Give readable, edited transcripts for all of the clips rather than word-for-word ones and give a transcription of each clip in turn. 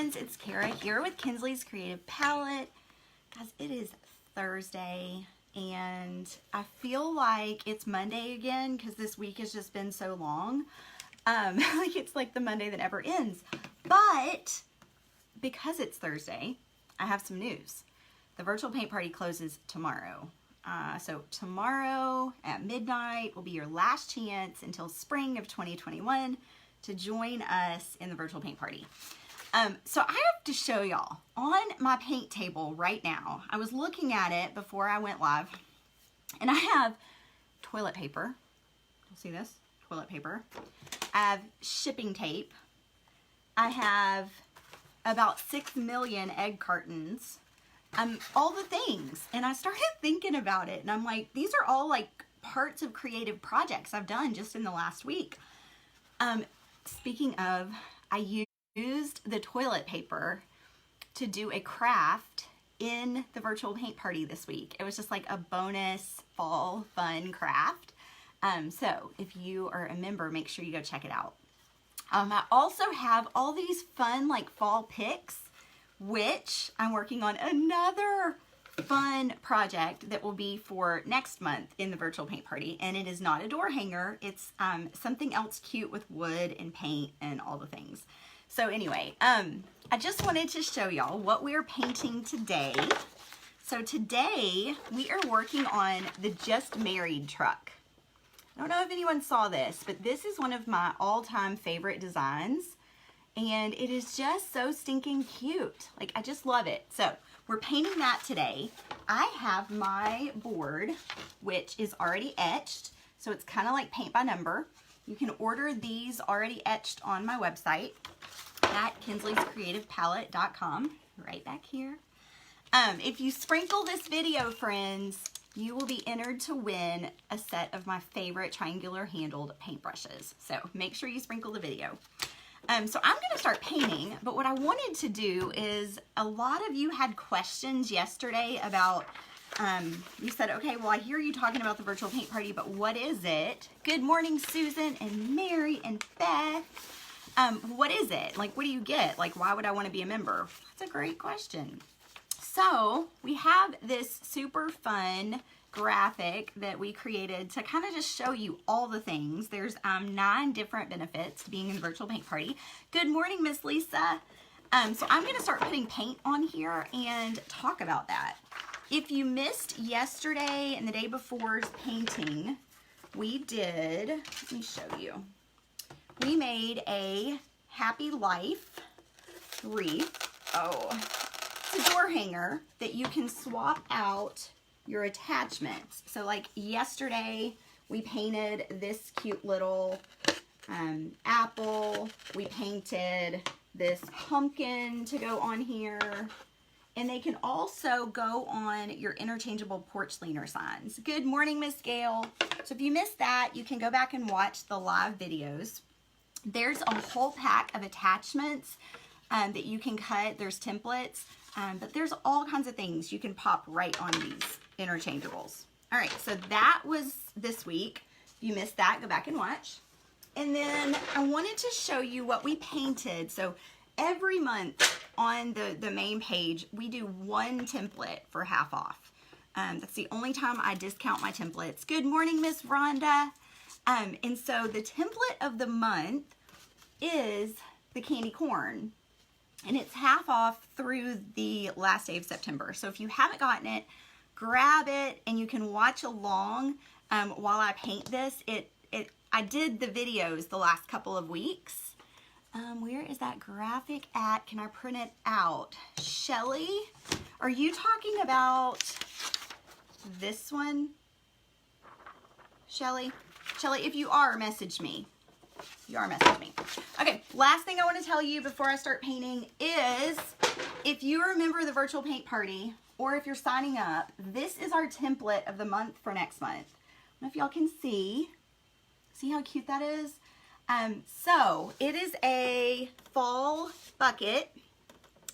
friends, it's Kara here with Kinsley's Creative Palette. Guys, it is Thursday and I feel like it's Monday again because this week has just been so long. Like it's like the Monday that never ends. But because it's Thursday, I have some news. The virtual paint party closes tomorrow. So tomorrow at midnight will be your last chance until spring of 2021 to join us in the virtual paint party. So I have to show y'all on my paint table right now. I was looking at it before I went live, and I have toilet paper. You'll see this? Toilet paper. I have shipping tape. I have about 6 million egg cartons. All the things. And I started thinking about it, and I'm like, these are all like parts of creative projects I've done just in the last week. Speaking of, I used the toilet paper to do a craft in the virtual paint party this week. It was just like a bonus fall fun craft. So if you are a member, make sure you go check it out. I also have all these fun like fall picks, which I'm working on another fun project that will be for next month in the virtual paint party, and it is not a door hanger. It's something else cute with wood and paint and all the things. So anyway, I just wanted to show y'all what we're painting today. So today we are working on the Just Married truck. I don't know if anyone saw this, but this is one of my all-time favorite designs, and it is just so stinking cute. Like, I just love it. So we're painting that today. I have my board, which is already etched. So it's kind of like paint by number. You can order these already etched on my website at kinsleyscreativepalette.com, right back here. If you sprinkle this video, friends, you will be entered to win a set of my favorite triangular handled paintbrushes. So make sure you sprinkle the video. So I'm going to start painting, but what I wanted to do is, a lot of you had questions yesterday about, you said, okay, well, I hear you talking about the virtual paint party, but what is it? Good morning, Susan and Mary and Beth. What is it? Like, what do you get? Like, why would I want to be a member? That's a great question. So we have this super fun graphic that we created to kind of just show you all the things. There's 9 different benefits to being in the virtual paint party. Good morning, Miss Lisa. So I'm going to start putting paint on here and talk about that. If you missed yesterday and the day before's painting, we did, let me show you. We made a happy life wreath. Oh, it's a door hanger that you can swap out your attachments. So like yesterday, we painted this cute little apple. We painted this pumpkin to go on here. And they can also go on your interchangeable porch leaner signs. Good morning, Miss Gail. So if you missed that, you can go back and watch the live videos. There's a whole pack of attachments that you can cut. There's templates, but there's all kinds of things you can pop right on these interchangeables. All right, so that was this week. If you missed that, go back and watch. And then I wanted to show you what we painted. So every month on the main page, we do one template for half off. That's the only time I discount my templates. Good morning, Miss Rhonda. And so the template of the month is the candy corn, and it's half off through the last day of September. So if you haven't gotten it, grab it and you can watch along while I paint this. I did the videos the last couple of weeks. Where is that graphic at? Can I print it out? Shelly, are you talking about this one? Shelly, if you are, message me. You are messaging me. Okay, last thing I want to tell you before I start painting is, if you remember the virtual paint party, or if you're signing up, this is our template of the month for next month. I don't know if y'all can see. See how cute that is? So it is a fall bucket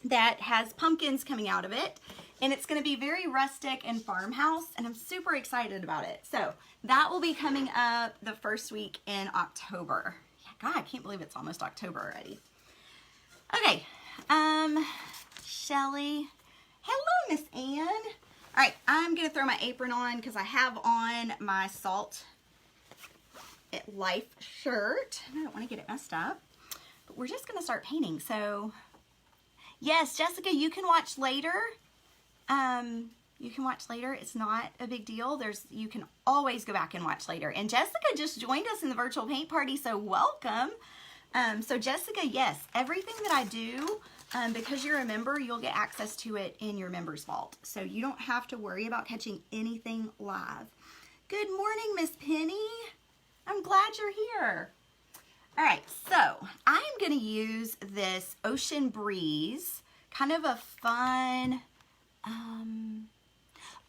that has pumpkins coming out of it, and it's going to be very rustic and farmhouse, and I'm super excited about it. So that will be coming up the first week in October. Yeah, God, I can't believe it's almost October already. Okay, Shelly. Hello, Miss Ann. All right, I'm gonna throw my apron on because I have on my Salt at Life shirt. I don't want to get it messed up, but we're just gonna start painting. So, yes, Jessica, you can watch later. You can watch later. It's not a big deal. You can always go back and watch later. And Jessica just joined us in the virtual paint party, so welcome. So Jessica, yes, everything that I do, because you're a member, you'll get access to it in your members vault. So you don't have to worry about catching anything live. Good morning, Miss Penny. I'm glad you're here. All right, so I'm gonna use this Ocean Breeze, kind of a fun,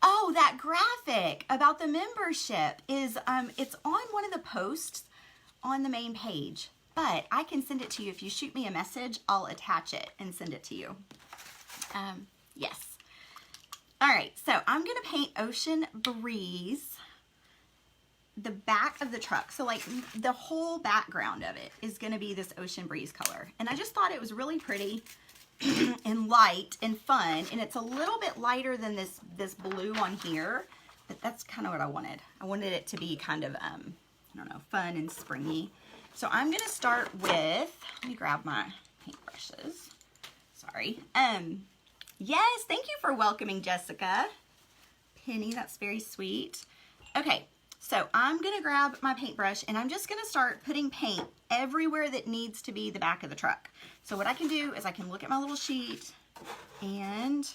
oh, that graphic about the membership is, it's on one of the posts on the main page, but I can send it to you. If you shoot me a message, I'll attach it and send it to you. Yes. All right, so I'm gonna paint Ocean Breeze, the back of the truck. So like the whole background of it is gonna be this Ocean Breeze color. And I just thought it was really pretty and light and fun, and it's a little bit lighter than this blue on here, but that's kind of what I wanted. I wanted it to be kind of I don't know, fun and springy. So I'm gonna start with, let me grab my paintbrushes. Sorry. Yes, thank you for welcoming Jessica. Penny, that's very sweet. Okay, so I'm gonna grab my paintbrush and I'm just gonna start putting paint everywhere that needs to be the back of the truck. So what I can do is I can look at my little sheet and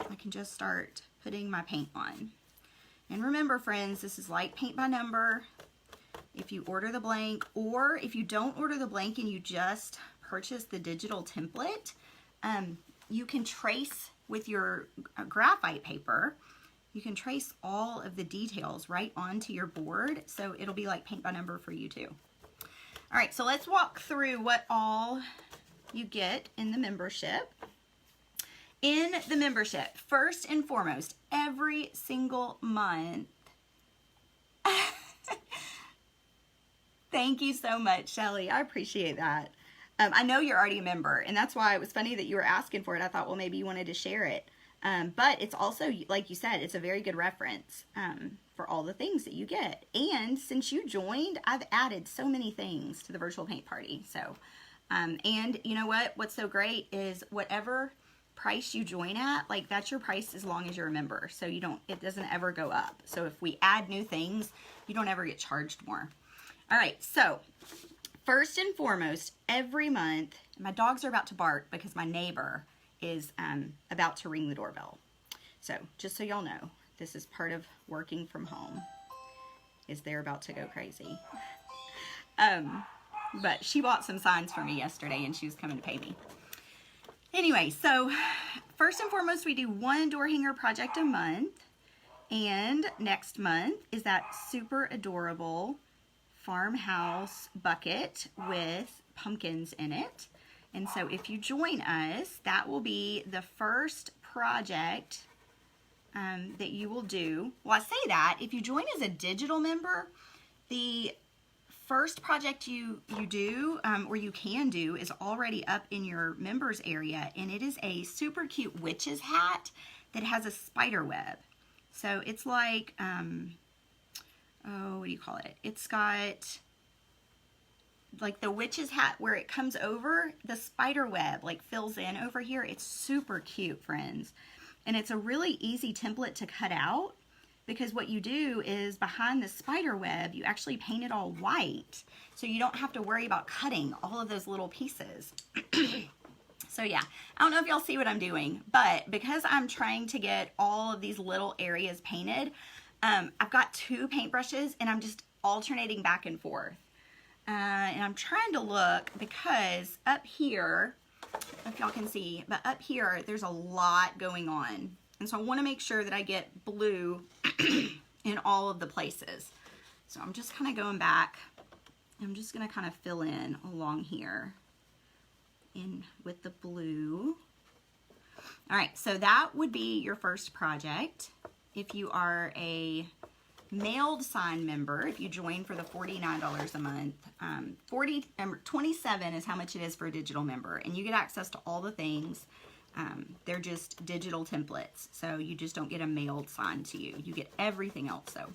I can just start putting my paint on. And remember, friends, this is light paint by number. If you order the blank, or if you don't order the blank and you just purchase the digital template, you can trace with your graphite paper, you can trace all of the details right onto your board, so it'll be like paint by number for you too. All right, so let's walk through what all you get in the membership. In the membership, first and foremost, every single month. Thank you so much, Shelly. I appreciate that. I know you're already a member, and that's why it was funny that you were asking for it. I thought, well, maybe you wanted to share it. But it's also, like you said, it's a very good reference for all the things that you get. And since you joined, I've added so many things to the virtual paint party. So, and you know what? What's so great is whatever price you join at, like that's your price as long as you're a member. So it doesn't ever go up. So if we add new things, you don't ever get charged more. All right, so first and foremost, every month, my dogs are about to bark because my neighbor is about to ring the doorbell. So just so y'all know, this is part of working from home, is they're about to go crazy. But she bought some signs for me yesterday and she was coming to pay me. Anyway, so first and foremost, we do one door hanger project a month. And next month is that super adorable farmhouse bucket with pumpkins in it. And so if you join us, that will be the first project that you will do. Well, I say that, if you join as a digital member, the first project you do, or you can do, is already up in your members area, and it is a super cute witch's hat that has a spider web. So it's like, oh, what do you call it? It's got like the witch's hat where it comes over, the spider web like fills in over here. It's super cute, friends. And it's a really easy template to cut out, because what you do is behind the spider web, you actually paint it all white. So you don't have to worry about cutting all of those little pieces. So yeah, I don't know if y'all see what I'm doing, but because I'm trying to get all of these little areas painted, I've got two paintbrushes and I'm just alternating back and forth. And I'm trying to look, because up here, if y'all can see, but up here, there's a lot going on. And so I want to make sure that I get blue in all of the places. So I'm just kind of going back. I'm just going to kind of fill in along here in with the blue. All right, so that would be your first project if you are a mailed sign member, if you join for the $49 a month, 27 is how much it is for a digital member, and you get access to all the things. They're just digital templates, so you just don't get a mailed sign to you. You get everything else though.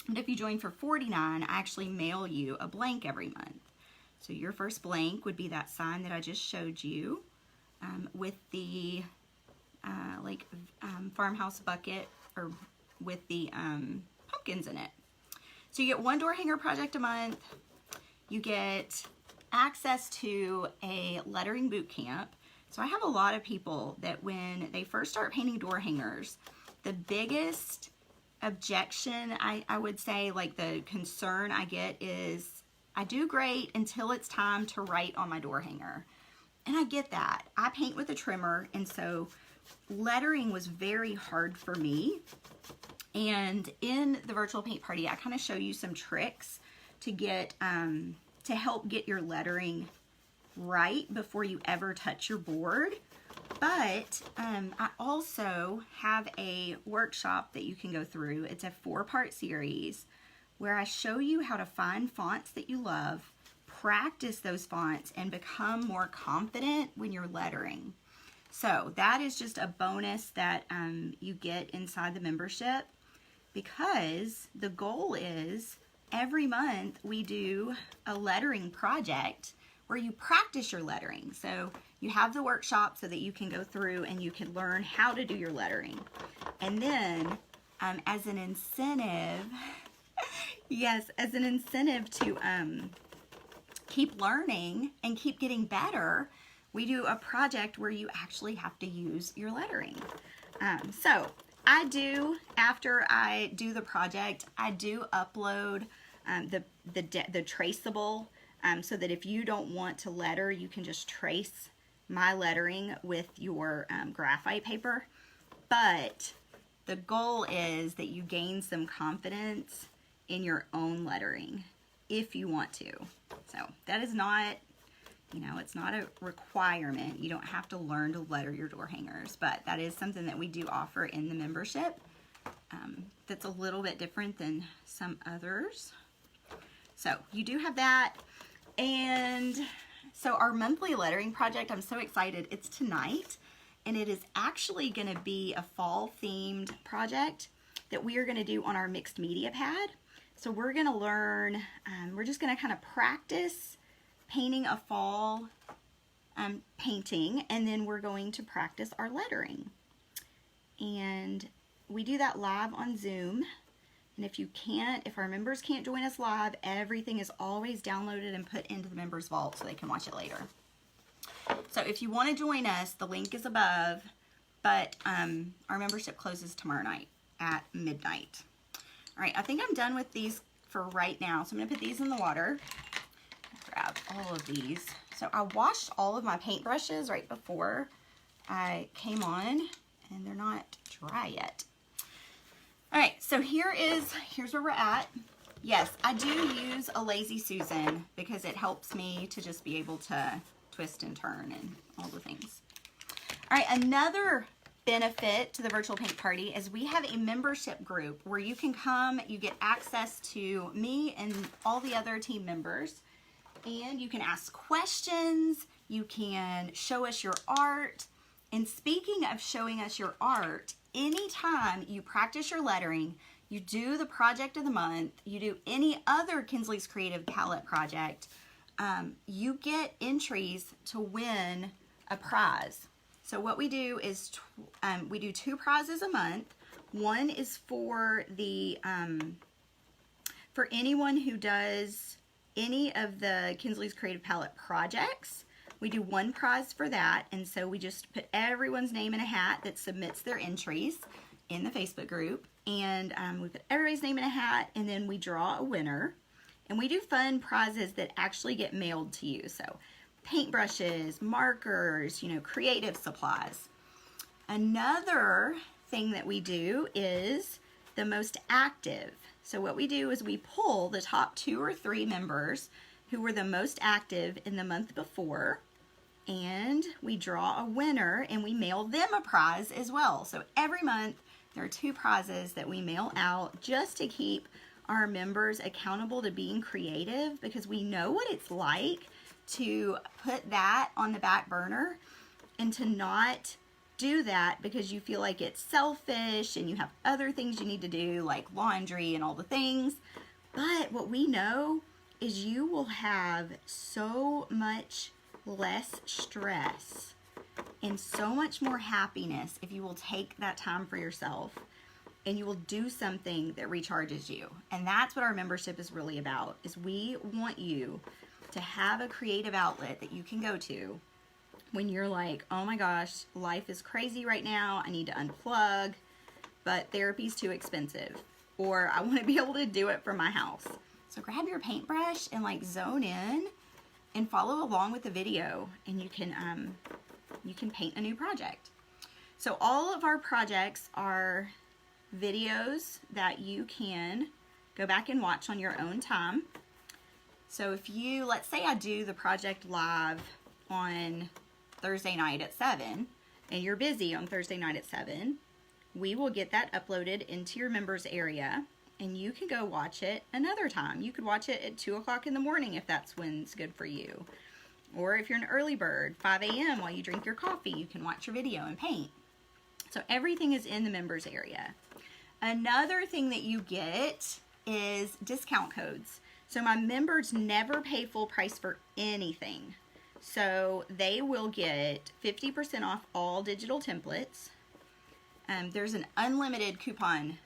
And if you join for $49, I actually mail you a blank every month. So your first blank would be that sign that I just showed you with the farmhouse bucket, or with the pumpkins in it. So you get one door hanger project a month. You get access to a lettering boot camp. So I have a lot of people that when they first start painting door hangers, the biggest objection, I would say, like the concern I get is, I do great until it's time to write on my door hanger. And I get that. I paint with a trimmer, and so lettering was very hard for me. And in the virtual paint party, I kind of show you some tricks to get to help get your lettering right before you ever touch your board. But I also have a workshop that you can go through. It's a 4-part series where I show you how to find fonts that you love, practice those fonts, and become more confident when you're lettering. So that is just a bonus that you get inside the membership, because the goal is every month we do a lettering project where you practice your lettering. So you have the workshop so that you can go through and you can learn how to do your lettering. And then as an incentive, yes, as an incentive to keep learning and keep getting better, we do a project where you actually have to use your lettering. So I do, after I do the project, I do upload the traceable, so that if you don't want to letter, you can just trace my lettering with your graphite paper. But the goal is that you gain some confidence in your own lettering if you want to. So that is not, it's not a requirement. You don't have to learn to letter your door hangers, but that is something that we do offer in the membership that's a little bit different than some others. So you do have that. And so our monthly lettering project, I'm so excited. It's tonight, and it is actually going to be a fall themed project that we are going to do on our mixed media pad. So we're going to learn, we're just going to kind of practice painting a fall painting, and then we're going to practice our lettering. And we do that live on Zoom. And if our members can't join us live, everything is always downloaded and put into the members vault so they can watch it later. So if you want to join us, the link is above, but our membership closes tomorrow night at midnight. All right, I think I'm done with these for right now. So I'm going to put these in the water. Grab all of these. So I washed all of my paintbrushes right before I came on, and they're not dry yet. All right, so here's where we're at. Yes, I do use a Lazy Susan because it helps me to just be able to twist and turn and all the things. All right, another benefit to the virtual paint party is we have a membership group where you can come, you get access to me and all the other team members, and you can ask questions, you can show us your art. And speaking of showing us your art, anytime you practice your lettering, you do the project of the month, you do any other Kinsley's Creative Palette project, you get entries to win a prize. So what we do is we do 2 prizes a month. One is for the for anyone who does any of the Kinsley's Creative Palette projects. We do 1 prize for that, and so we just put everyone's name in a hat that submits their entries in the Facebook group, and we put everybody's name in a hat, and then we draw a winner, and we do fun prizes that actually get mailed to you. So paintbrushes, markers, creative supplies. Another thing that we do is the most active. So what we do is we pull the top 2 or 3 members who were the most active in the month before, and we draw a winner and we mail them a prize as well. So every month There are 2 prizes that we mail out just to keep our members accountable to being creative, because we know what it's like to put that on the back burner and to not do that because you feel like it's selfish and you have other things you need to do, like laundry and all the things. But what we know is you will have so much less stress and so much more happiness if you will take that time for yourself and you will do something that recharges you. And that's what our membership is really about, is we want you to have a creative outlet that you can go to when you're like, oh my gosh, life is crazy right now, I need to unplug, but therapy's too expensive, or I want to be able to do it from my house. So grab your paintbrush and like zone in and follow along with the video, and you can paint a new project. So all of our projects are videos that you can go back and watch on your own time. So if you, let's say I do the project live on Thursday night at 7, and you're busy on Thursday night at 7, we will get that uploaded into your members area, and you can go watch it another time. You could watch it at 2 o'clock in the morning if that's when's good for you. Or if you're an early bird, 5 a.m. while you drink your coffee, you can watch your video and paint. So everything is in the members area. Another thing that you get is discount codes. So my members never pay full price for anything. So they will get 50% off all digital templates. There's an unlimited coupon.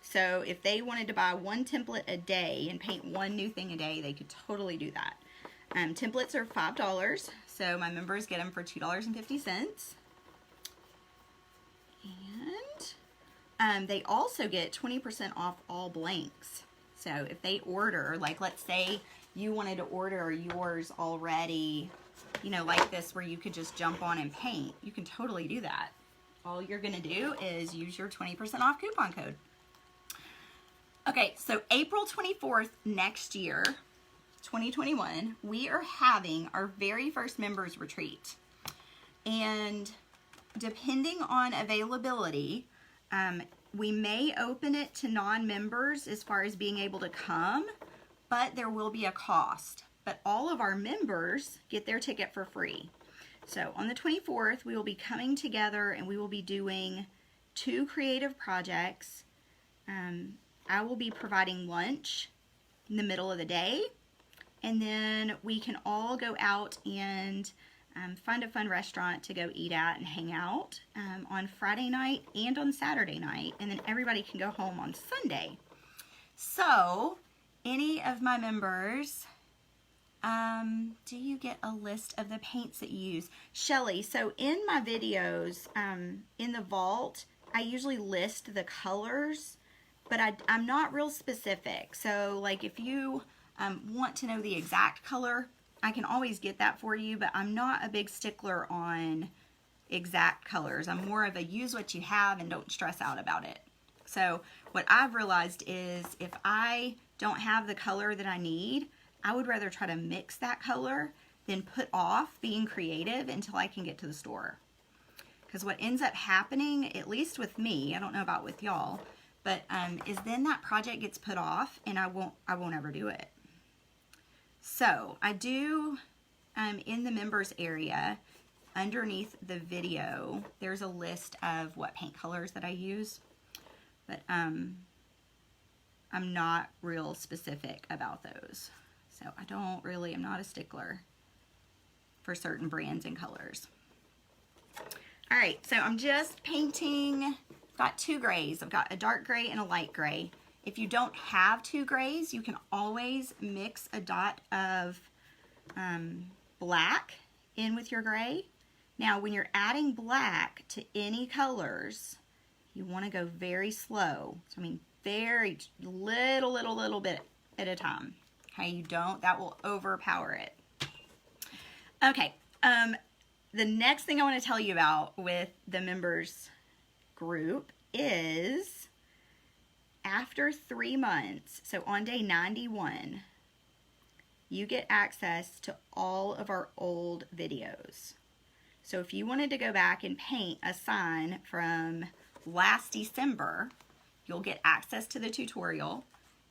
So if they wanted to buy 1 template a day and paint 1 new thing a day, they could totally do that. Templates are $5, so my members get them for $2.50. And they also get 20% off all blanks. So if they order, like let's say you wanted to order yours already, you know, like this, where you could just jump on and paint, you can totally do that. All you're gonna do is use your 20% off coupon code. Okay, so April 24th next year, 2021, we are having our very first members retreat. And depending on availability, we may open it to non-members as far as being able to come, but there will be a cost. But all of our members get their ticket for free. So on the 24th, we will be coming together and we will be doing 2 creative projects. I will be providing lunch in the middle of the day, and then we can all go out and find a fun restaurant to go eat at and hang out on Friday night and on Saturday night, and then everybody can go home on Sunday. So any of my members, do you get a list of the paints that you use? Shelly, so in my videos, in the vault, I usually list the colors, but I'm not real specific. So like if you want to know the exact color, I can always get that for you, but I'm not a big stickler on exact colors. I'm more of a use what you have and don't stress out about it. So what I've realized is if I don't have the color that I need, I would rather try to mix that color than put off being creative until I can get to the store. Because what ends up happening, at least with me, I don't know about with y'all, but is then that project gets put off and I won't ever do it. So I do, in the members area, underneath the video, there's a list of what paint colors that I use, but I'm not real specific about those. So I'm not a stickler for certain brands and colors. All right, so I'm just painting, I've got 2 grays. I've got a dark gray and a light gray. If you don't have 2 grays, you can always mix a dot of black in with your gray. Now, when you're adding black to any colors, you want to go very slow. So, I mean, very little bit at a time. Okay, that will overpower it. Okay, the next thing I want to tell you about with the members group is after 3 months, so on day 91, you get access to all of our old videos. So if you wanted to go back and paint a sign from last December, you'll get access to the tutorial,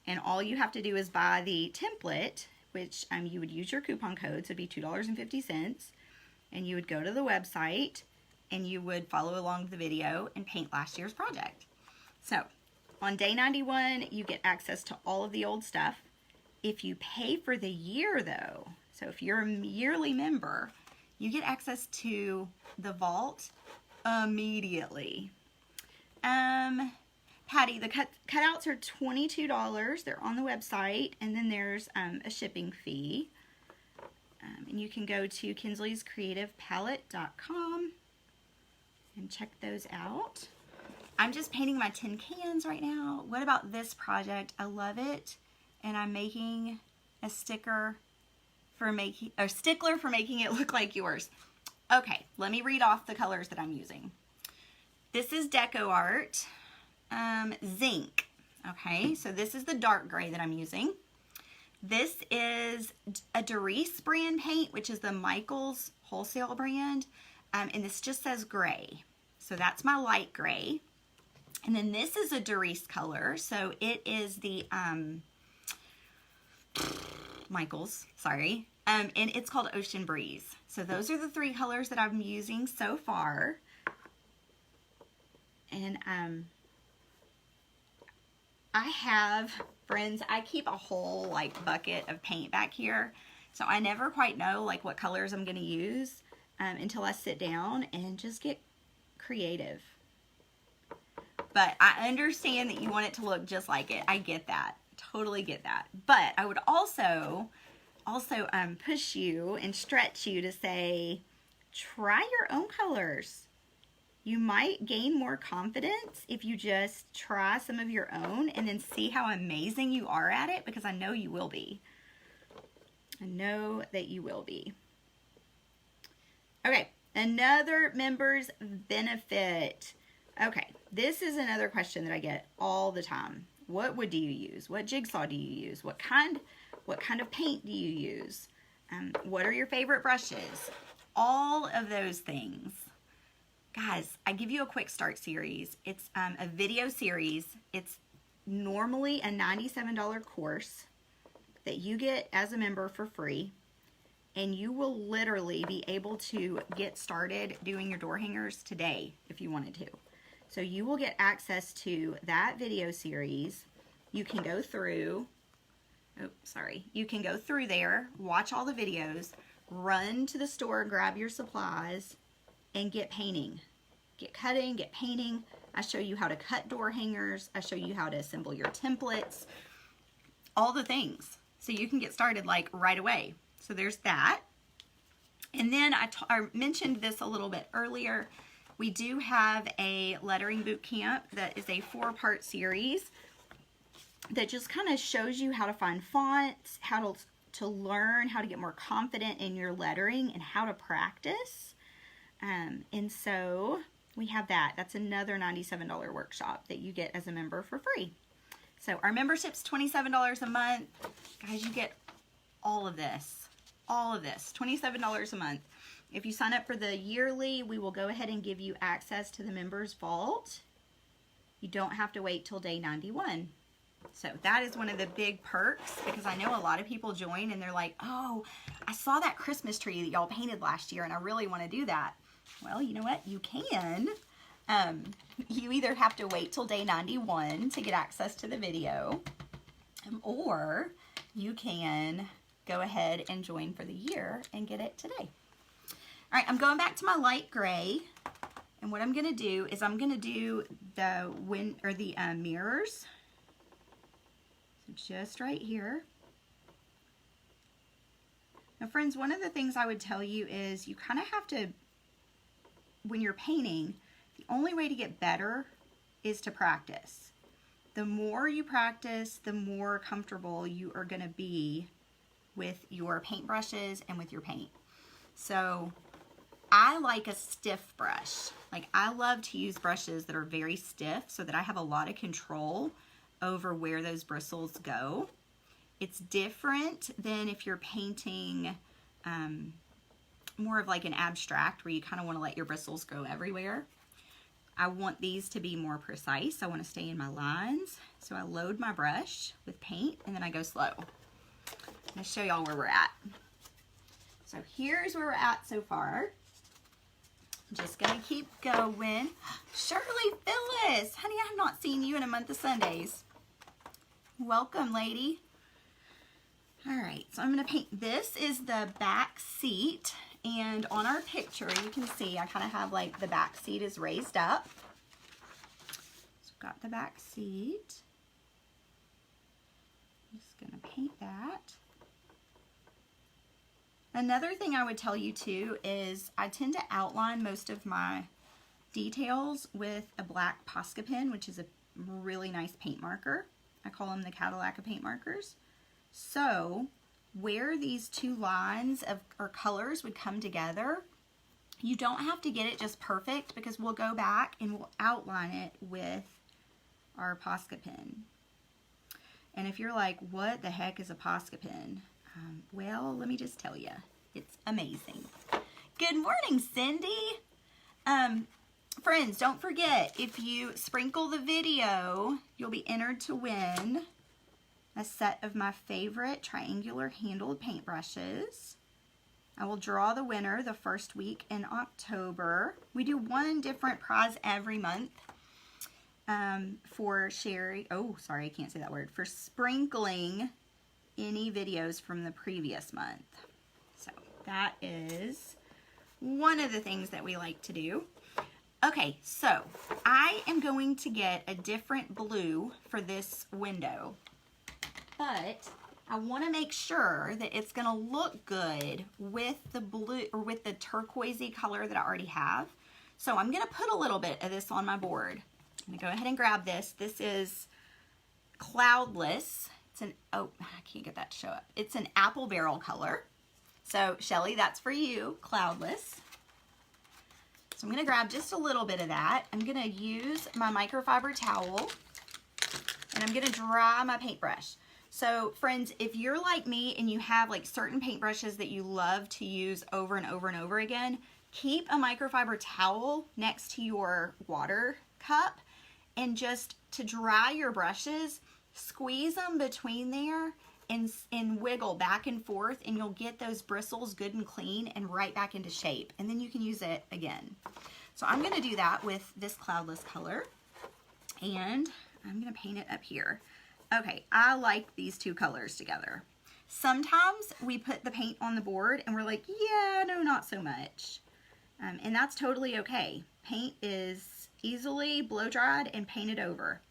and all you have to do is buy the template, which you would use your coupon code, so it'd be $2.50, and you would go to the website and you would follow along with the video and paint last year's project. So on day 91, you get access to all of the old stuff. If you pay for the year though, so if you're a yearly member, you get access to the vault immediately. Patty, the cutouts are $22. They're on the website, and then there's a shipping fee. And you can go to kinsleyscreativepalette.com and check those out. I'm just painting my tin cans right now. What about this project? I love it, and I'm making a stickler for making it look like yours. Okay, let me read off the colors that I'm using. This is Deco Art Zinc. Okay, so this is the dark gray that I'm using. This is a Doris brand paint, which is the Michaels wholesale brand, and this just says gray. So that's my light gray. And then this is a Doris color, so it is the Michaels, sorry, and it's called Ocean Breeze. So those are the three colors that I'm using so far. And I have, friends, I keep a whole like bucket of paint back here, so I never quite know like what colors I'm going to use until I sit down and just get creative. But I understand that you want it to look just like it. I get that. Totally get that. But I would also push you and stretch you to say, try your own colors. You might gain more confidence if you just try some of your own and then see how amazing you are at it, because I know you will be. I know that you will be. Okay, another member's benefit. Okay, this is another question that I get all the time. What wood do you use? What jigsaw do you use? What kind of paint do you use? What are your favorite brushes? All of those things. Guys, I give you a quick start series. It's a video series. It's normally a $97 course that you get as a member for free. And you will literally be able to get started doing your door hangers today if you wanted to. So you will get access to that video series. You can go through, you can go through there, watch all the videos, run to the store, grab your supplies, and get painting. Get cutting, get painting. I show you how to cut door hangers. I show you how to assemble your templates, all the things. So you can get started like right away. So there's that. And then I mentioned this a little bit earlier. We do have a lettering boot camp that is a 4-part series that just kind of shows you how to find fonts, how to learn how to get more confident in your lettering, and how to practice. And so we have that. That's another $97 workshop that you get as a member for free. So our membership's $27 a month. Guys, you get all of this, $27 a month. If you sign up for the yearly, we will go ahead and give you access to the members vault. You don't have to wait till day 91. So that is one of the big perks, because I know a lot of people join and they're like, oh, I saw that Christmas tree that y'all painted last year and I really want to do that. Well, you know what? You can. You either have to wait till day 91 to get access to the video, or you can go ahead and join for the year and get it today. All right, I'm going back to my light gray, and what I'm going to do is I'm going to do the mirrors. So just right here. Now, friends, one of the things I would tell you is you kind of have to, when you're painting, the only way to get better is to practice. The more you practice, the more comfortable you are going to be with your paintbrushes and with your paint. So I like a stiff brush. Like, I love to use brushes that are very stiff so that I have a lot of control over where those bristles go. It's different than if you're painting more of like an abstract where you kind of want to let your bristles go everywhere. I want these to be more precise. I want to stay in my lines. So I load my brush with paint and then I go slow. I'm going to show y'all where we're at. So here's where we're at so far. Just gonna keep going. Shirley Phyllis, honey, I have not seen you in a month of Sundays. Welcome, lady. All right, so I'm gonna paint. This is the back seat, and on our picture, you can see I kind of have like the back seat is raised up. So I've got the back seat. I'm just gonna paint that. Another thing I would tell you too is I tend to outline most of my details with a black Posca pen, which is a really nice paint marker. I call them the Cadillac of paint markers. So where these two lines of or colors would come together, you don't have to get it just perfect because we'll go back and we'll outline it with our Posca pen. And if you're like, what the heck is a Posca pen? Well, let me just tell you, it's amazing. Good morning, Cindy. Friends, don't forget, if you sprinkle the video, you'll be entered to win a set of my favorite triangular handled paintbrushes. I will draw the winner the first week in October. We do one different prize every month for sharing, oh, sorry, I can't say that word, for sprinkling any videos from the previous month. So that is one of the things that we like to do. Okay, so I am going to get a different blue for this window, but I want to make sure that it's going to look good with the blue or with the turquoisey color that I already have. So I'm going to put a little bit of this on my board. I'm going to go ahead and grab this. This is Cloudless. It's an, oh, I can't get that to show up. It's an apple barrel color. So, Shelly, that's for you, Cloudless. So I'm going to grab just a little bit of that. I'm going to use my microfiber towel, and I'm going to dry my paintbrush. So, friends, if you're like me and you have like certain paintbrushes that you love to use over and over and over again, keep a microfiber towel next to your water cup, and just to dry your brushes, squeeze them between there and wiggle back and forth, and you'll get those bristles good and clean and right back into shape, and then you can use it again. So I'm going to do that with this Cloudless color, and I'm going to paint it up here. Okay, I like these two colors together. Sometimes we put the paint on the board and we're like, yeah, no, not so much. And that's totally okay. Paint is easily blow dried and painted over.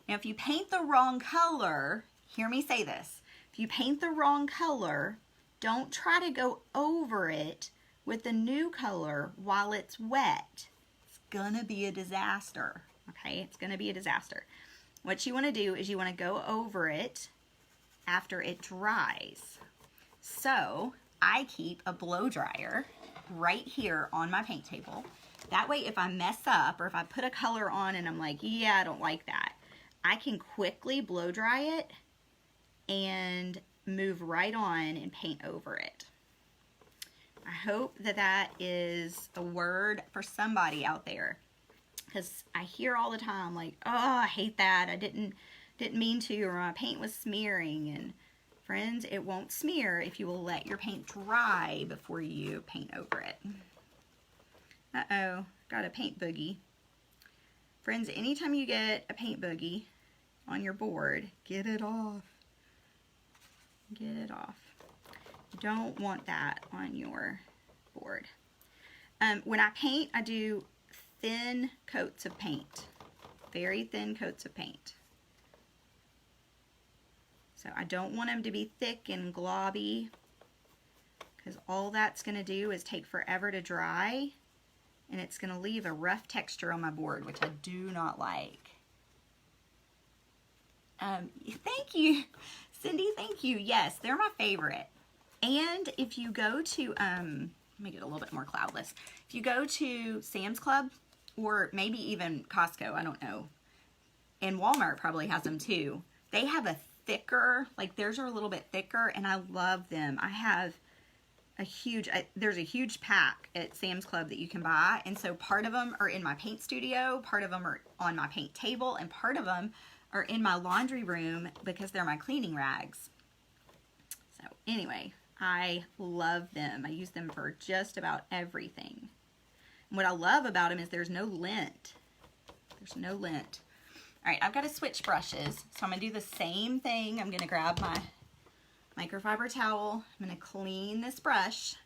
Now, if you paint the wrong color, hear me say this. If you paint the wrong color, don't try to go over it with the new color while it's wet. It's gonna be a disaster, okay? It's gonna be a disaster. What you wanna do is you wanna go over it after it dries. So, I keep a blow dryer right here on my paint table. That way, if I mess up or if I put a color on and I'm like, yeah, I don't like that, I can quickly blow dry it and move right on and paint over it. I hope that that is a word for somebody out there, because I hear all the time like, oh, I hate that, I didn't mean to, or my paint was smearing. And friends, it won't smear if you will let your paint dry before you paint over it. Uh-oh, got a paint boogie. Friends, anytime you get a paint boogie on your board, get it off. Get it off. You don't want that on your board. When I paint, I do thin coats of paint. Very thin coats of paint. So I don't want them to be thick and globby, because all that's going to do is take forever to dry, and it's going to leave a rough texture on my board, which I do not like. Thank you, Cindy, thank you. Yes, they're my favorite. And if you go to, let me get a little bit more Cloudless. If you go to Sam's Club, or maybe even Costco, I don't know, and Walmart probably has them too, they have a thicker, like theirs are a little bit thicker, and I love them. I have there's a huge pack at Sam's Club that you can buy. And so part of them are in my paint studio, part of them are on my paint table, and part of them are in my laundry room because they're my cleaning rags. So anyway, I love them. I use them for just about everything. And what I love about them is there's no lint. There's no lint. All right, I've got to switch brushes. So I'm going to do the same thing. I'm going to grab my microfiber towel. I'm going to clean this brush.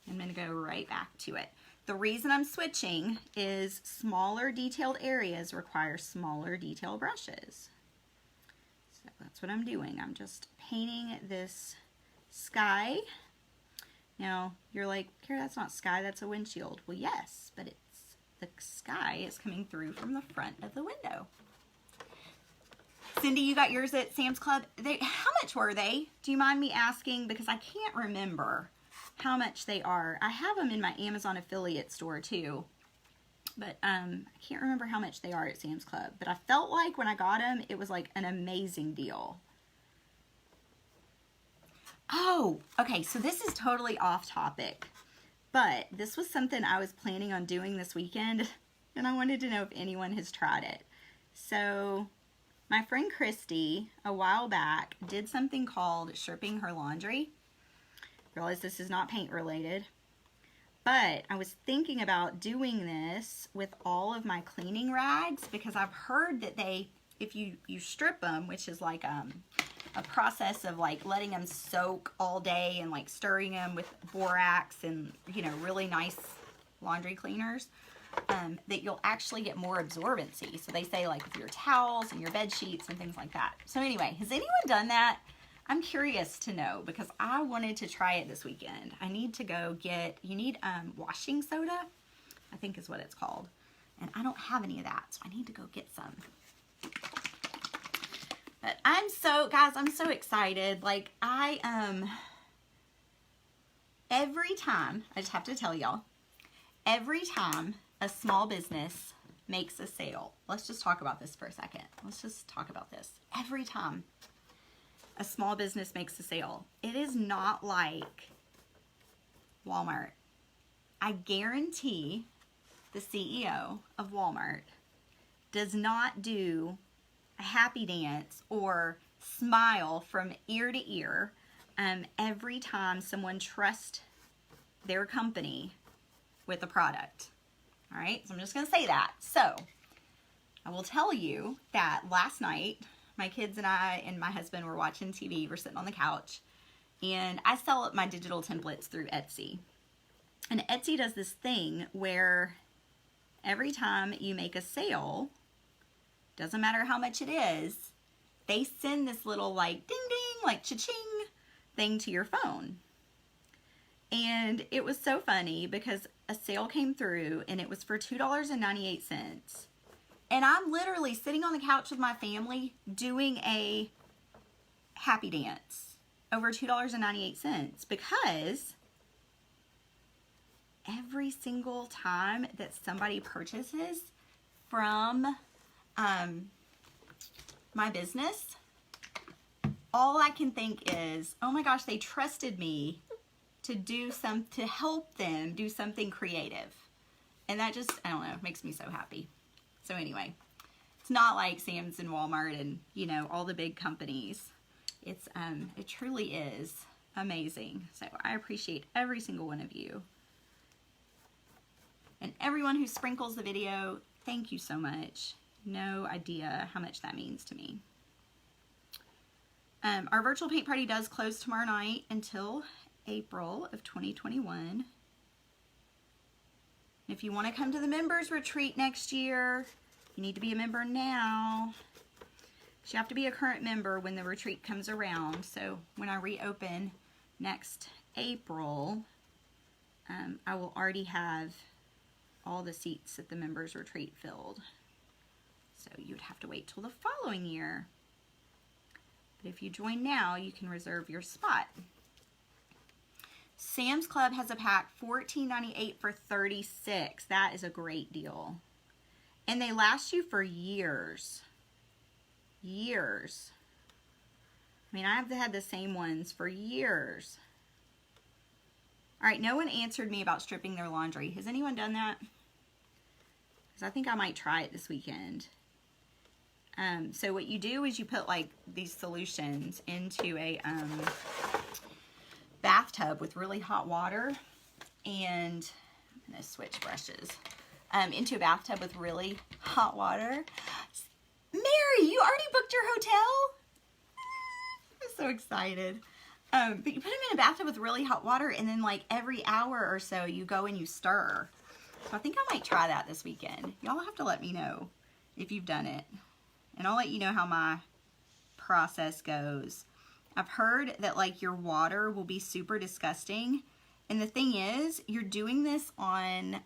I'm going to go right back to it. The reason I'm switching is smaller detailed areas require smaller detail brushes. So that's what I'm doing. I'm just painting this sky. Now you're like, Kara, that's not sky, that's a windshield. Well, yes, but the sky is coming through from the front of the window. Cindy, you got yours at Sam's Club. How much were they? Do you mind me asking? Because I can't remember how much they are. I have them in my Amazon affiliate store too. But I can't remember how much they are at Sam's Club. But I felt like when I got them, it was like an amazing deal. Oh, okay, so this is totally off topic. But this was something I was planning on doing this weekend. And I wanted to know if anyone has tried it. So my friend Christy, a while back, did something called stripping her laundry. Realize this is not paint related. But I was thinking about doing this with all of my cleaning rags because I've heard that if you strip them, which is like a process of like letting them soak all day and like stirring them with borax and, you know, really nice laundry cleaners, that you'll actually get more absorbency. So they say like with your towels and your bed sheets and things like that. So anyway, has anyone done that? I'm curious to know because I wanted to try it this weekend. I need to go get, you need washing soda, I think is what it's called. And I don't have any of that, so I need to go get some. But I'm so excited. Like every time, I just have to tell y'all, every time a small business makes a sale, let's just talk about this for a second. Let's just talk about this. Every time a small business makes a sale, it is not like Walmart. I guarantee the CEO of Walmart does not do a happy dance or smile from ear to ear every time someone trusts their company with a product. All right, so I'm just going to say that. So I will tell you that last night, my kids and I and my husband were watching TV. We're sitting on the couch, and I sell my digital templates through Etsy. And Etsy does this thing where every time you make a sale, doesn't matter how much it is, they send this little like ding ding, like cha-ching thing to your phone. And it was so funny because a sale came through and it was for $2.98. And I'm literally sitting on the couch with my family doing a happy dance over $2.98 because every single time that somebody purchases from my business, all I can think is, oh my gosh, they trusted me to help them do something creative. And that just, I don't know, makes me so happy. So anyway, it's not like Sam's and Walmart and, you know, all the big companies. It truly is amazing. So I appreciate every single one of you. And everyone who sprinkles the video, thank you so much. No idea how much that means to me. Our virtual paint party does close tomorrow night until April of 2021. If you want to come to the members retreat next year, you need to be a member now. You have to be a current member when the retreat comes around. So when I reopen next April, I will already have all the seats at the members retreat filled. So you'd have to wait till the following year. But if you join now, you can reserve your spot. Sam's Club has a pack, $14.98 for 36. That is a great deal. And they last you for years. Years. I mean, I've had the same ones for years. All right, no one answered me about stripping their laundry. Has anyone done that? Because I think I might try it this weekend. So what you do is you put like these solutions into a bathtub with really hot water, and I'm gonna switch brushes. Into a bathtub with really hot water. Mary, you already booked your hotel? I'm so excited. But you put them in a bathtub with really hot water, and then like every hour or so you go and you stir. So I think I might try that this weekend. Y'all have to let me know if you've done it. And I'll let you know how my process goes. I've heard that like your water will be super disgusting. And the thing is, you're doing this on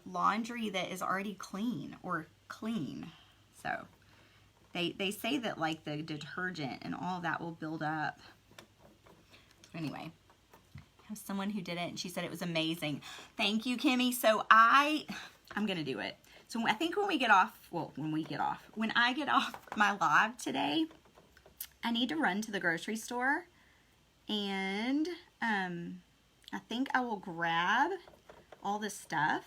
laundry that is already clean or clean. So they say that like the detergent and all of that will build up. Anyway, I have someone who did it and she said it was amazing. Thank you, Kimmy. So I'm gonna do it. So I think when I get off my live today, I need to run to the grocery store, and I think I will grab all the stuff.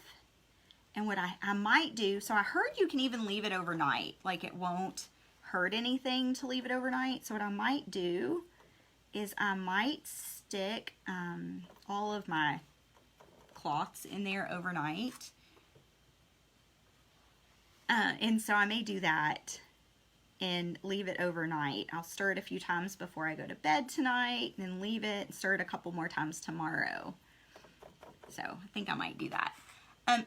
And what I might do, so I heard you can even leave it overnight, like it won't hurt anything to leave it overnight. So what I might do is I might stick all of my cloths in there overnight. And so I may do that and leave it overnight. I'll stir it a few times before I go to bed tonight, then leave it and stir it a couple more times tomorrow. So I think I might do that.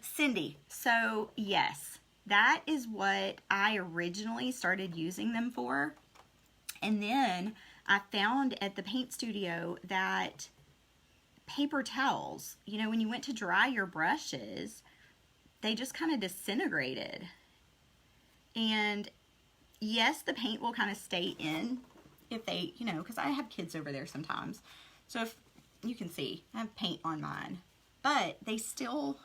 Cindy, so yes, that is what I originally started using them for. And then I found at the paint studio that paper towels, you know, when you went to dry your brushes, they just kind of disintegrated. And yes, the paint will kind of stay in if they, you know, because I have kids over there sometimes. So if you can see, I have paint on mine, but they still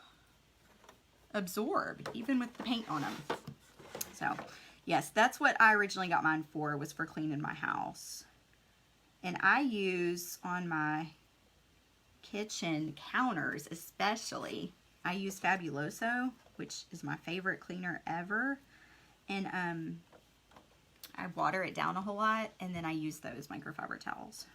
absorb even with the paint on them. So yes, that's what I originally got mine for, was for cleaning my house. And I use on my kitchen counters especially, I use Fabuloso, which is my favorite cleaner ever. And I water it down a whole lot, and then I use those microfiber towels.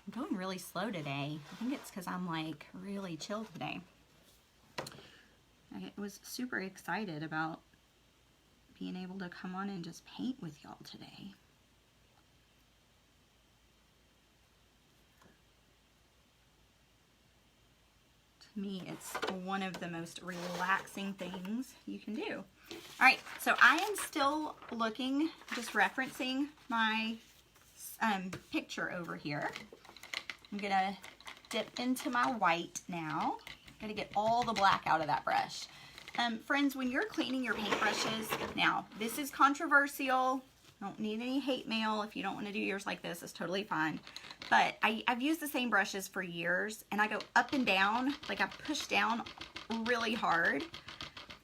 I'm going really slow today. I think it's because I'm like really chill today. I was super excited about being able to come on and just paint with y'all today. To me, it's one of the most relaxing things you can do. All right, so I am still looking, just referencing my picture over here. I'm gonna dip into my white now. Gotta get all the black out of that brush. Friends, when you're cleaning your paintbrushes, now this is controversial. Don't need any hate mail. If you don't want to do yours like this, it's totally fine. But I've used the same brushes for years, and I go up and down, like I push down really hard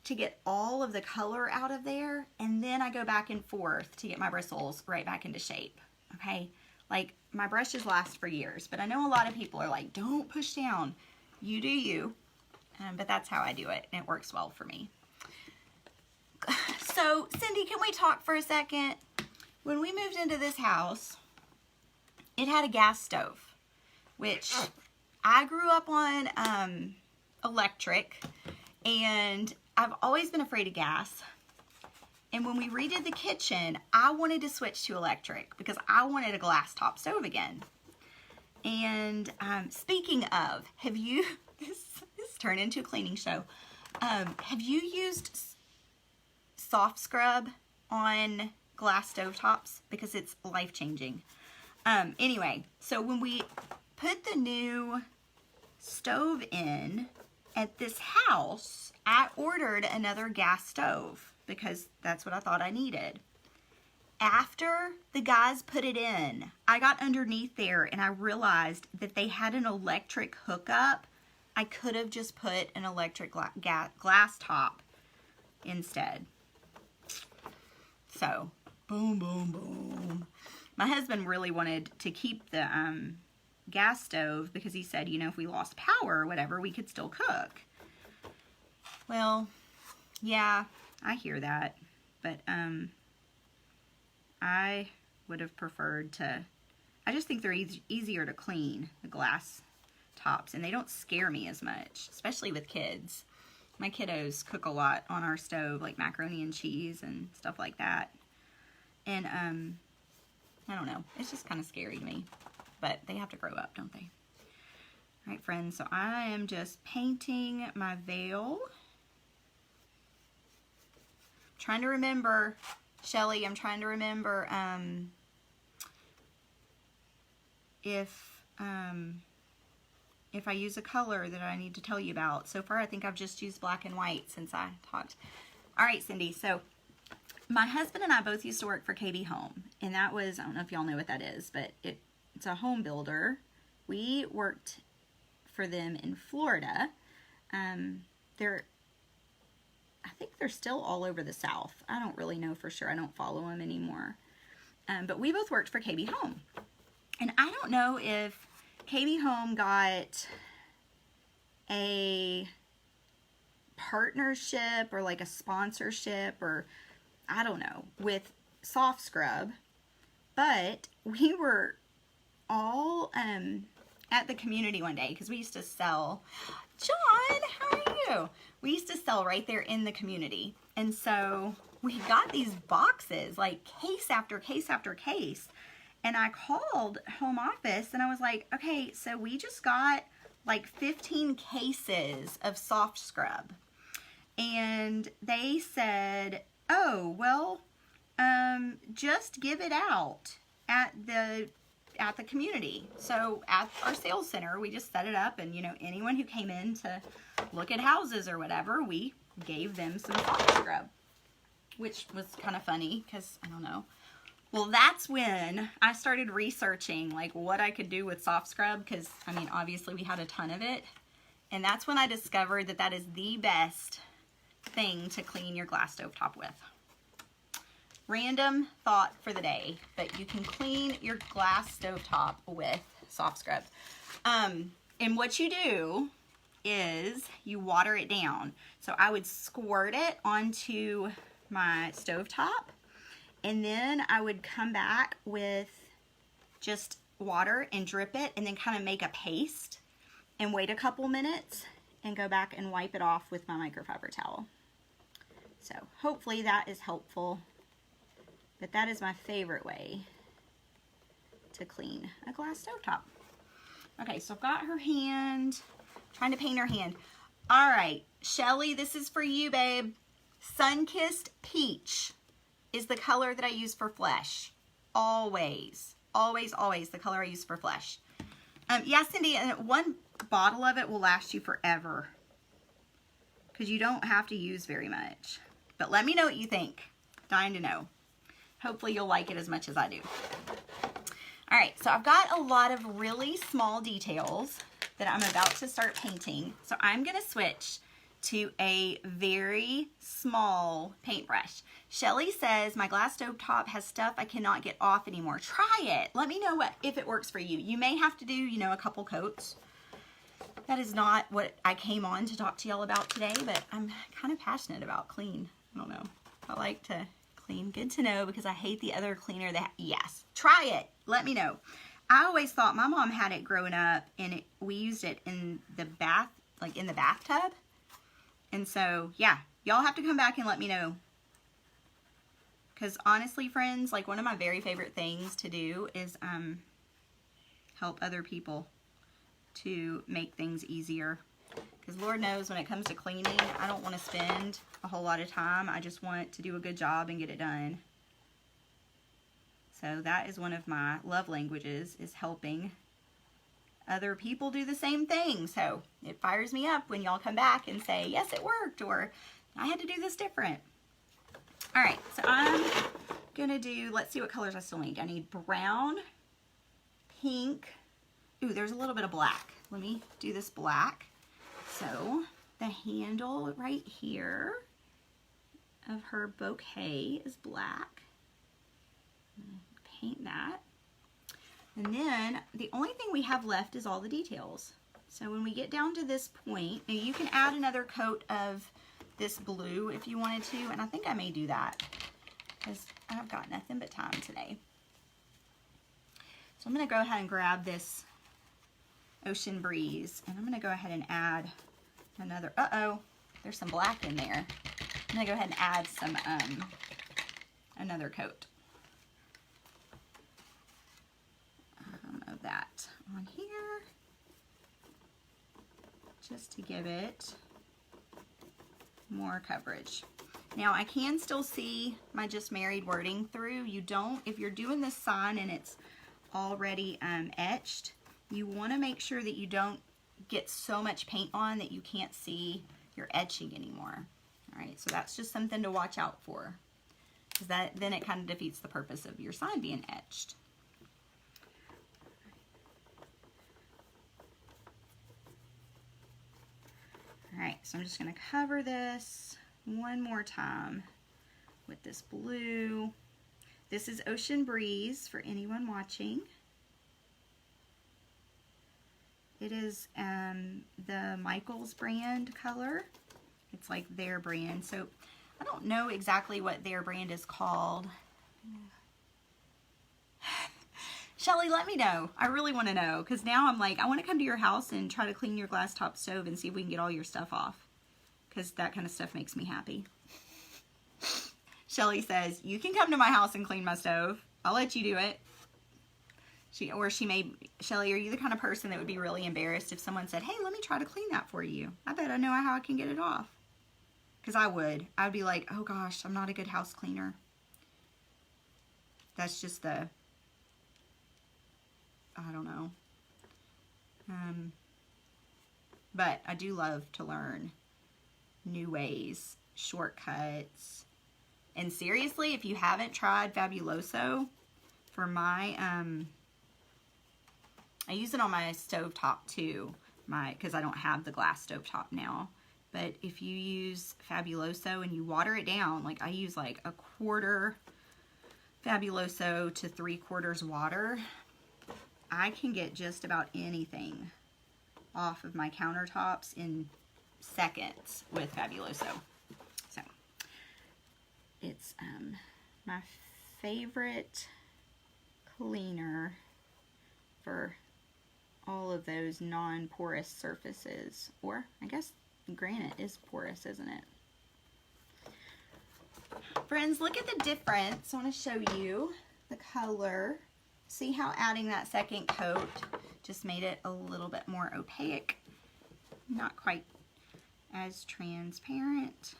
to get all of the color out of there, and then I go back and forth to get my bristles right back into shape, okay? Like, my brushes last for years, but I know a lot of people are like, don't push down. You do you, but that's how I do it, and it works well for me. So, Cindy, can we talk for a second? When we moved into this house, it had a gas stove, which I grew up on electric, and I've always been afraid of gas. And when we redid the kitchen, I wanted to switch to electric because I wanted a glass top stove again. And speaking of, have you, this turned into a cleaning show. Have you used soft scrub on glass stovetops? Because it's life-changing. Anyway, so when we put the new stove in at this house, I ordered another gas stove because that's what I thought I needed. After the guys put it in, I got underneath there and I realized that they had an electric hookup. I could have just put an electric glass top instead. So, boom, boom, boom. My husband really wanted to keep the gas stove because he said, you know, if we lost power or whatever, we could still cook. Well, yeah, I hear that. But I would have preferred to, I just think they're easier to clean, the glass tops, and they don't scare me as much, especially with kids. My kiddos cook a lot on our stove, like macaroni and cheese and stuff like that. And I don't know, it's just kind of scary to me, but they have to grow up, don't they? All right, friends, so I am just painting my veil. Trying to remember, Shelly, I'm trying to remember if I use a color that I need to tell you about. So far, I think I've just used black and white since I talked. All right, Cindy, so my husband and I both used to work for KB Home, and that was, I don't know if y'all know what that is, but it's a home builder. We worked for them in Florida. I think they're still all over the South. I don't really know for sure. I don't follow them anymore. But we both worked for KB Home. And I don't know if KB Home got a partnership or like a sponsorship or I don't know with Soft Scrub, but we were all at the community one day because we used to sell. John, how are you? We used to sell right there in the community. And so we got these boxes, like case after case after case. And I called home office and I was like, okay, so we just got like 15 cases of Soft Scrub. And they said, oh, well, just give it out at the community. So at our sales center, we just set it up, and you know, anyone who came in to look at houses or whatever, we gave them some Soft Scrub, which was kind of funny because I don't know. Well, that's when I started researching like what I could do with Soft Scrub because I mean, obviously we had a ton of it, and that's when I discovered that that is the best thing to clean your glass stove top with. Random thought for the day, but you can clean your glass stovetop with Soft Scrub. And what you do is you water it down. So I would squirt it onto my stovetop, and then I would come back with just water and drip it, and then kind of make a paste and wait a couple minutes and go back and wipe it off with my microfiber towel. So hopefully that is helpful. But that is my favorite way to clean a glass stovetop. Okay, so I've got her hand, trying to paint her hand. All right, Shelly, this is for you, babe. Sun-Kissed Peach is the color that I use for flesh. Always, always, always the color I use for flesh. Yeah, Cindy, and one bottle of it will last you forever because you don't have to use very much. But let me know what you think. Dying to know. Hopefully you'll like it as much as I do. All right, so I've got a lot of really small details that I'm about to start painting. So I'm gonna switch to a very small paintbrush. Shelly says my glass stove top has stuff I cannot get off anymore. Try it. Let me know if it works for you. You may have to do, you know, a couple coats. That is not what I came on to talk to y'all about today, but I'm kind of passionate about clean. I don't know. I like to clean. Good to know because I hate the other cleaner that, yes, try it. Let me know. I always thought my mom had it growing up and we used it in the bath, like in the bathtub. And so, yeah, y'all have to come back and let me know. Because honestly, friends, like one of my very favorite things to do is help other people to make things easier. Because Lord knows when it comes to cleaning, I don't want to spend a whole lot of time. I just want to do a good job and get it done. So that is one of my love languages, is helping other people do the same thing. So it fires me up when y'all come back and say, yes, it worked, or I had to do this different. All right, so I'm gonna do, let's see what colors I still need. I need brown, pink. Ooh, there's a little bit of black. Let me do this black. So the handle right here of her bouquet is black. Paint that. And then the only thing we have left is all the details. So when we get down to this point, now you can add another coat of this blue if you wanted to, and I think I may do that because I've got nothing but time today. So I'm going to go ahead and grab this Ocean Breeze, and I'm going to go ahead and add another, there's some black in there. I'm going to go ahead and add some, another coat of that on here, just to give it more coverage. Now I can still see my Just Married wording through. You don't, if you're doing this sign and it's already etched, you want to make sure that you don't get so much paint on that you can't see your etching anymore. All right, so that's just something to watch out for, because then it kind of defeats the purpose of your sign being etched. All right, so I'm just going to cover this one more time with this blue. This is Ocean Breeze for anyone watching. It is the Michaels brand color. It's like their brand. So I don't know exactly what their brand is called. Shelly, let me know. I really want to know, because now I'm like, I want to come to your house and try to clean your glass top stove and see if we can get all your stuff off, because that kind of stuff makes me happy. Shelly says, you can come to my house and clean my stove. I'll let you do it. Shelly, are you the kind of person that would be really embarrassed if someone said, hey, let me try to clean that for you? I bet I know how I can get it off. Because I would be like, oh gosh, I'm not a good house cleaner. That's just the, I don't know. But I do love to learn new ways, shortcuts. And seriously, if you haven't tried Fabuloso, for my, I use it on my stovetop too, because I don't have the glass stovetop now. But if you use Fabuloso and you water it down, like I use like 1/4 Fabuloso to 3/4 water, I can get just about anything off of my countertops in seconds with Fabuloso. So it's my favorite cleaner for all of those non-porous surfaces. Or I guess granite is porous, isn't it? Friends, look at the difference. I want to show you the color. See how adding that second coat just made it a little bit more opaque, not quite as transparent.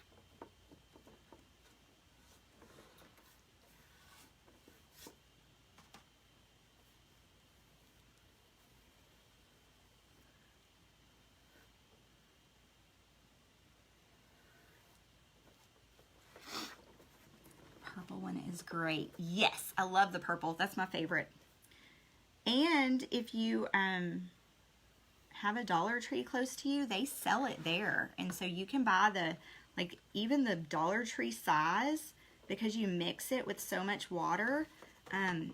Purple one is great. Yes, I love the purple. That's my favorite. And if you have a Dollar Tree close to you, they sell it there. And so you can buy the, like, even the Dollar Tree size, because you mix it with so much water,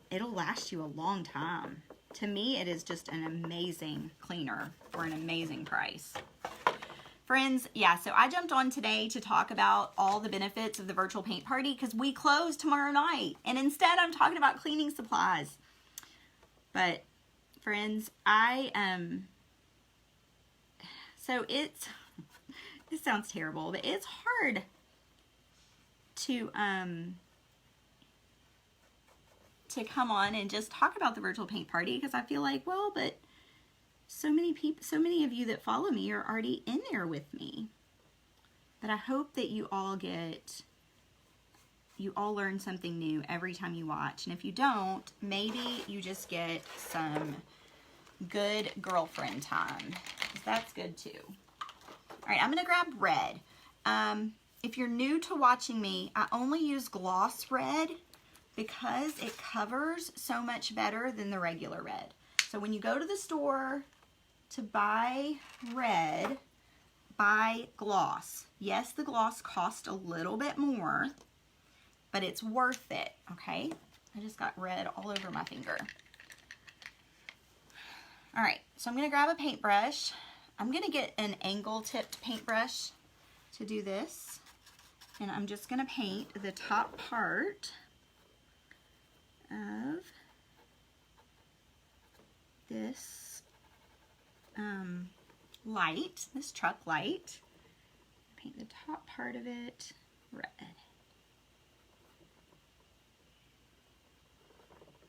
it'll last you a long time. To me, it is just an amazing cleaner for an amazing price. Friends, yeah, so I jumped on today to talk about all the benefits of the virtual paint party because we close tomorrow night. And instead, I'm talking about cleaning supplies. But, friends, so it sounds terrible, but it's hard to come on and just talk about the virtual paint party, because I feel like, well, but so many people, so many of you that follow me are already in there with me. But I hope that you all learn something new every time you watch. And if you don't, maybe you just get some good girlfriend time. That's good too. All right, I'm gonna grab red. If you're new to watching me, I only use gloss red because it covers so much better than the regular red. So when you go to the store to buy red, buy gloss. Yes, the gloss costs a little bit more, but it's worth it, okay? I just got red all over my finger. All right, so I'm gonna grab a paintbrush. I'm gonna get an angle-tipped paintbrush to do this, and I'm just gonna paint the top part of this light, this truck light. Paint the top part of it red.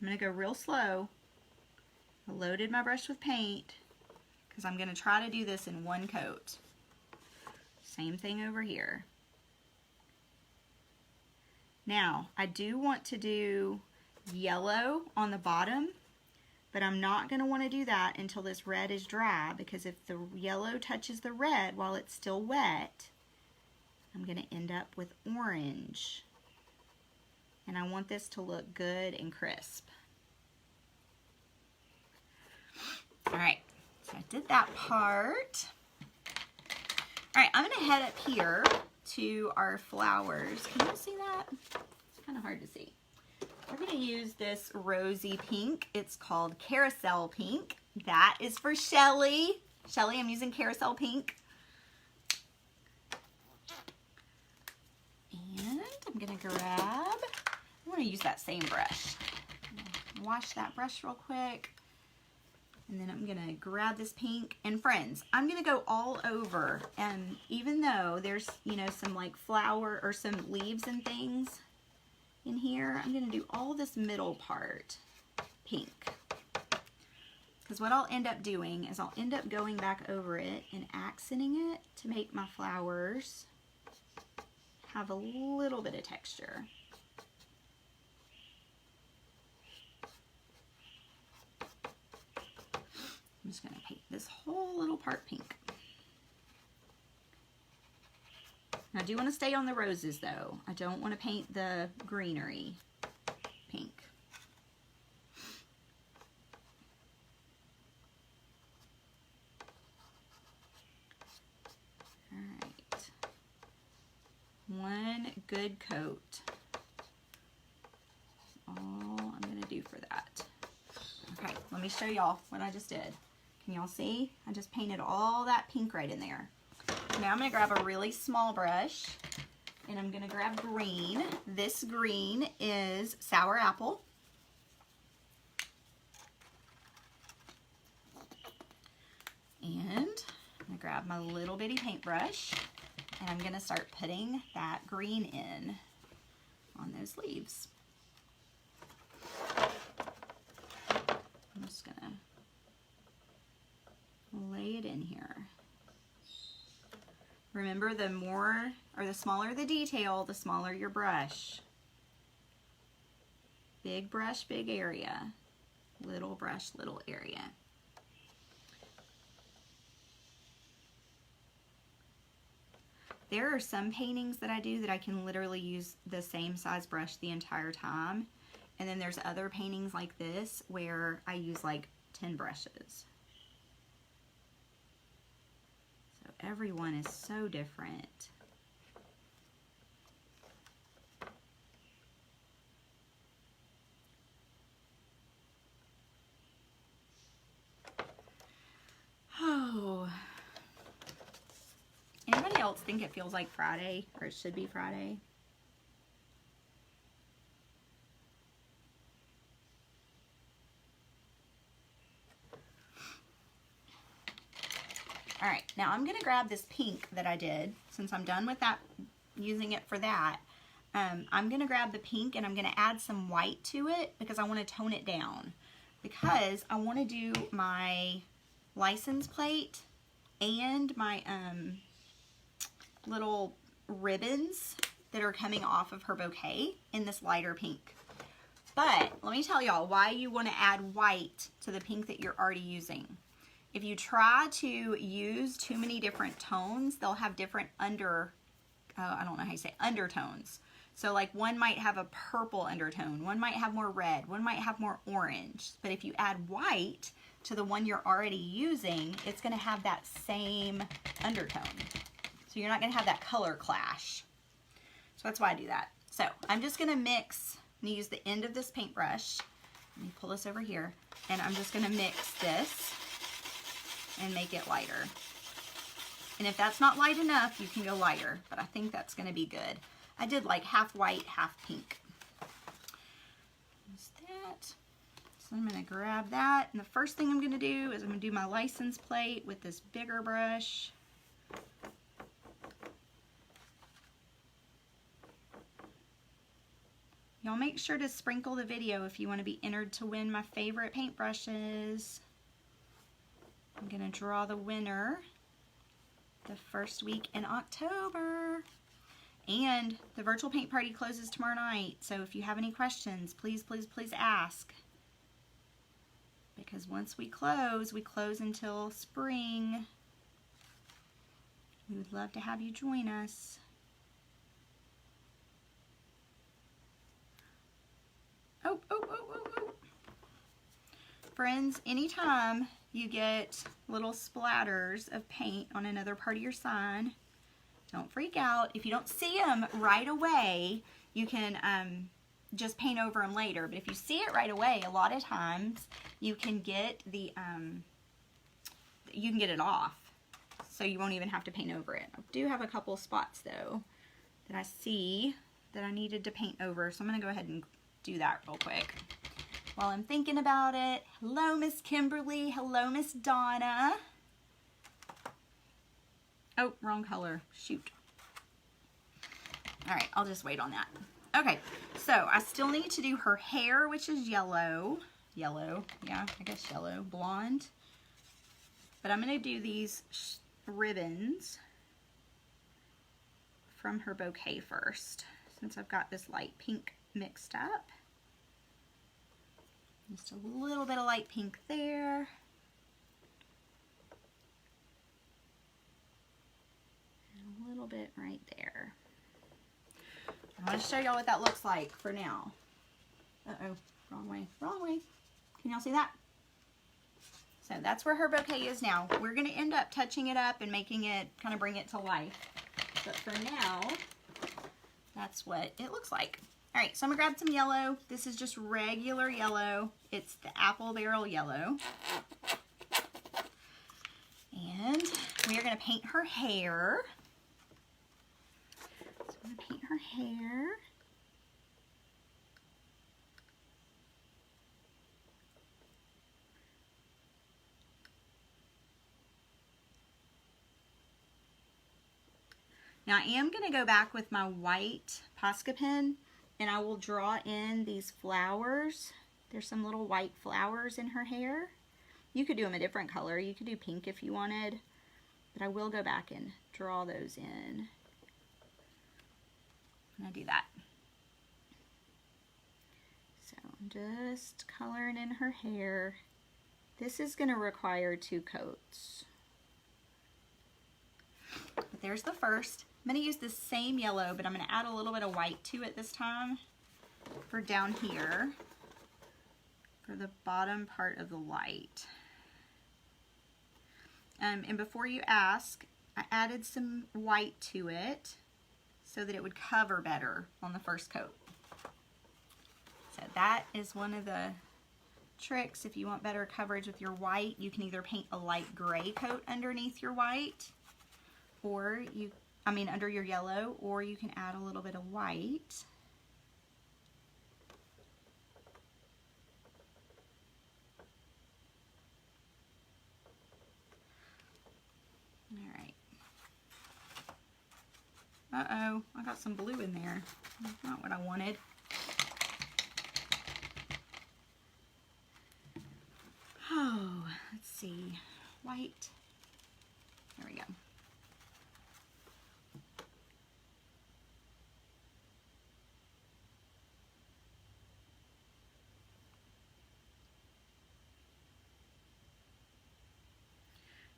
I'm gonna go real slow. I loaded my brush with paint because I'm gonna try to do this in one coat. Same thing over here. Now, I do want to do yellow on the bottom, but I'm not going to want to do that until this red is dry, because if the yellow touches the red while it's still wet, I'm going to end up with orange. And I want this to look good and crisp. Alright, so I did that part. Alright, I'm going to head up here to our flowers. Can you see that? It's kind of hard to see. We're going to use this rosy pink. It's called Carousel Pink. That is for Shelly. Shelly, I'm using Carousel Pink. And I'm going to grab, I want to use that same brush. Wash that brush real quick. And then I'm going to grab this pink. And friends, I'm going to go all over. And even though there's, you know, some like flower or some leaves and things in here, I'm going to do all this middle part pink. Because what I'll end up doing is I'll end up going back over it and accenting it to make my flowers have a little bit of texture. I'm just going to paint this whole little part pink. Now, I do want to stay on the roses, though. I don't want to paint the greenery pink. All right. One good coat. That's all I'm going to do for that. Okay, let me show y'all what I just did. Can y'all see? I just painted all that pink right in there. Now I'm going to grab a really small brush, and I'm going to grab green. This green is Sour Apple. And I'm going to grab my little bitty paintbrush, and I'm going to start putting that green in on those leaves. I'm just going to lay it in here. Remember, the more or the smaller the detail, the smaller your brush. Big brush, big area. Little brush, little area. There are some paintings that I do that I can literally use the same size brush the entire time. And then there's other paintings like this where I use like 10 brushes. Everyone is so different. Oh. Anybody else think it feels like Friday, or it should be Friday? All right, now I'm gonna grab this pink that I did, since I'm done with that, using it for that. I'm gonna grab the pink and I'm gonna add some white to it because I wanna tone it down. Because I wanna do my license plate and my little ribbons that are coming off of her bouquet in this lighter pink. But let me tell y'all why you wanna add white to the pink that you're already using. If you try to use too many different tones, they'll have different undertones. So like one might have a purple undertone, one might have more red, one might have more orange. But if you add white, to the one you're already using, it's going to have that same undertone. So you're not going to have that color clash. So that's why I do that. So I'm just going to mix, I'm going to use the end of this paintbrush. Let me pull this over here. And I'm just going to mix this and make it lighter. And if that's not light enough, you can go lighter. But I think that's going to be good. I did like half white, half pink. Use that. So I'm going to grab that. And the first thing I'm going to do is I'm going to do my license plate with this bigger brush. Y'all make sure to sprinkle the video if you want to be entered to win my favorite paintbrushes. I'm going to draw the winner the first week in October. And the virtual paint party closes tomorrow night. So if you have any questions, please, please, please ask. Because once we close until spring. We would love to have you join us. Oh. Friends, anytime you get little splatters of paint on another part of your sign, don't freak out. If you don't see them right away, you can just paint over them later. But if you see it right away, a lot of times you can get the it off, so you won't even have to paint over it. I do have a couple spots though that I see that I needed to paint over, so I'm going to go ahead and do that real quick while I'm thinking about it. Hello, Miss Kimberly. Hello, Miss Donna. Oh, wrong color. Shoot. All right, I'll just wait on that. Okay, so I still need to do her hair, which is yellow. Yellow, yeah, I guess yellow. Blonde. But I'm going to do these ribbons from her bouquet first, since I've got this light pink mixed up. Just a little bit of light pink there. And a little bit right there. I want to show y'all what that looks like for now. Uh-oh, wrong way, wrong way. Can y'all see that? So that's where her bouquet is now. We're going to end up touching it up and making it, kind of bring it to life. But for now, that's what it looks like. All right, so I'm going to grab some yellow. This is just regular yellow. It's the apple barrel yellow. And we are going to paint her hair. So I'm going to paint her hair. Now I am going to go back with my white Posca pen and I will draw in these flowers. There's some little white flowers in her hair. You could do them a different color. You could do pink if you wanted, but I will go back and draw those in. I'm going to do that. So I'm just coloring in her hair. This is going to require 2 coats. But there's the first. I'm going to use the same yellow, but I'm going to add a little bit of white to it this time for down here, for the bottom part of the light. And before you ask, I added some white to it so that it would cover better on the first coat. So that is one of the tricks. If you want better coverage with your white, you can either paint a light gray coat underneath your white, or under your yellow, or you can add a little bit of white. All right. Uh-oh, I got some blue in there. That's not what I wanted. Oh, let's see. White. There we go.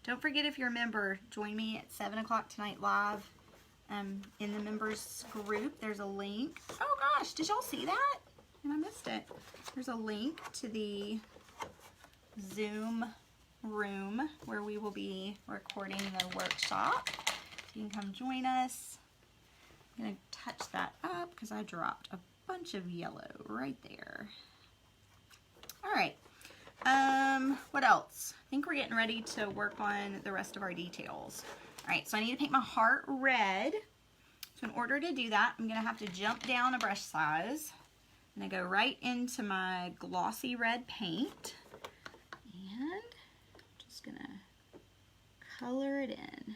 Don't forget, if you're a member, join me at 7 o'clock tonight live in the members group. There's a link. Oh gosh, did y'all see that? And I missed it. There's a link to the Zoom room where we will be recording the workshop. You can come join us. I'm going to touch that up because I dropped a bunch of yellow right there. All right. What else? I think we're getting ready to work on the rest of our details. All right, so I need to paint my heart red. So in order to do that, I'm going to have to jump down a brush size. I'm going to go right into my glossy red paint. And I'm just going to color it in.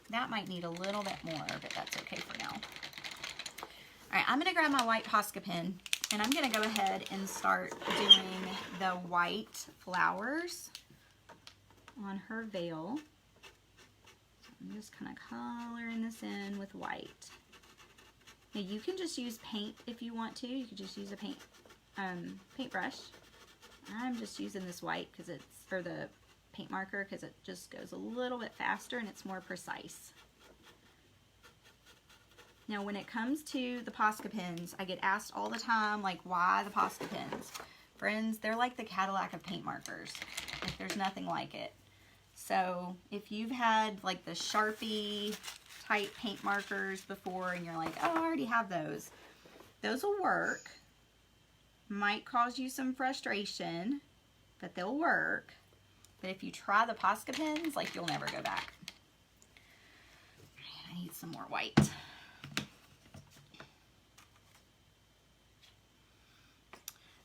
That might need a little bit more, but that's okay for now. All right, I'm going to grab my white Posca pen, and I'm going to go ahead and start doing the white flowers on her veil. So I'm just kind of coloring this in with white. Now you can just use paint if you want to. You could just use a paintbrush. I'm just using this white because it's for the paint marker because it just goes a little bit faster and it's more precise. Now when it comes to the Posca pens, I get asked all the time, like, why the Posca pens? Friends, they're like the Cadillac of paint markers. Like, there's nothing like it. So if you've had like the Sharpie type paint markers before and you're like, oh, I already have those. Those will work. Might cause you some frustration, but they'll work. But if you try the Posca pens, like, you'll never go back. I need some more white.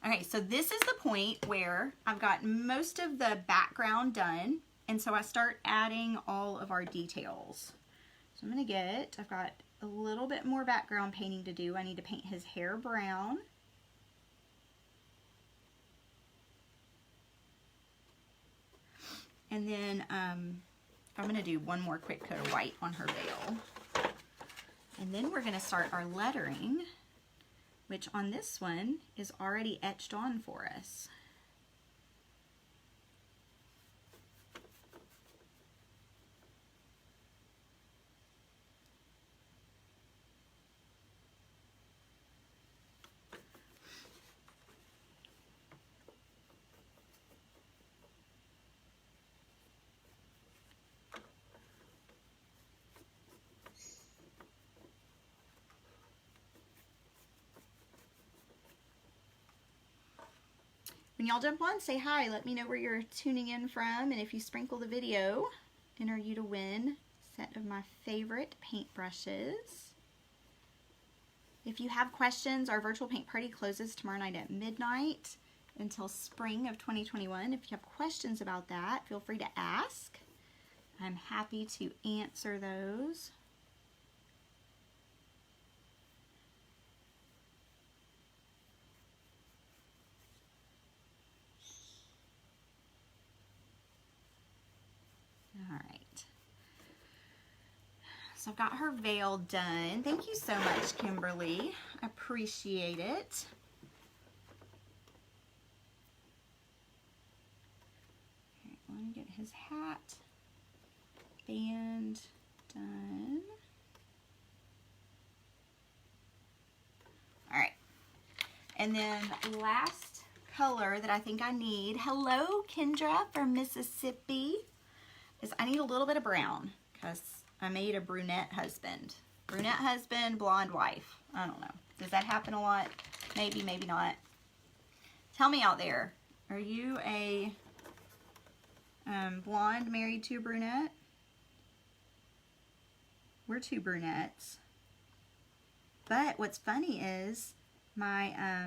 Okay, so this is the point where I've got most of the background done, and so I start adding all of our details. So I'm gonna I've got a little bit more background painting to do. I need to paint his hair brown. And then I'm going to do one more quick coat of white on her veil. And then we're going to start our lettering, which on this one is already etched on for us. When y'all jump on, say hi. Let me know where you're tuning in from. And if you sprinkle the video, enter you to win a set of my favorite paintbrushes. If you have questions, our virtual paint party closes tomorrow night at midnight until spring of 2021. If you have questions about that, feel free to ask. I'm happy to answer those. All right, so I've got her veil done. Thank you so much, Kimberly. I appreciate it. Okay, let me get his hat band done. All right, and then last color that I think I need, hello Kendra from Mississippi, is I need a little bit of brown because I made a brunette husband. Brunette husband, blonde wife. I don't know. Does that happen a lot? Maybe, maybe not. Tell me out there, are you a blonde married to a brunette? We're two brunettes. But what's funny is my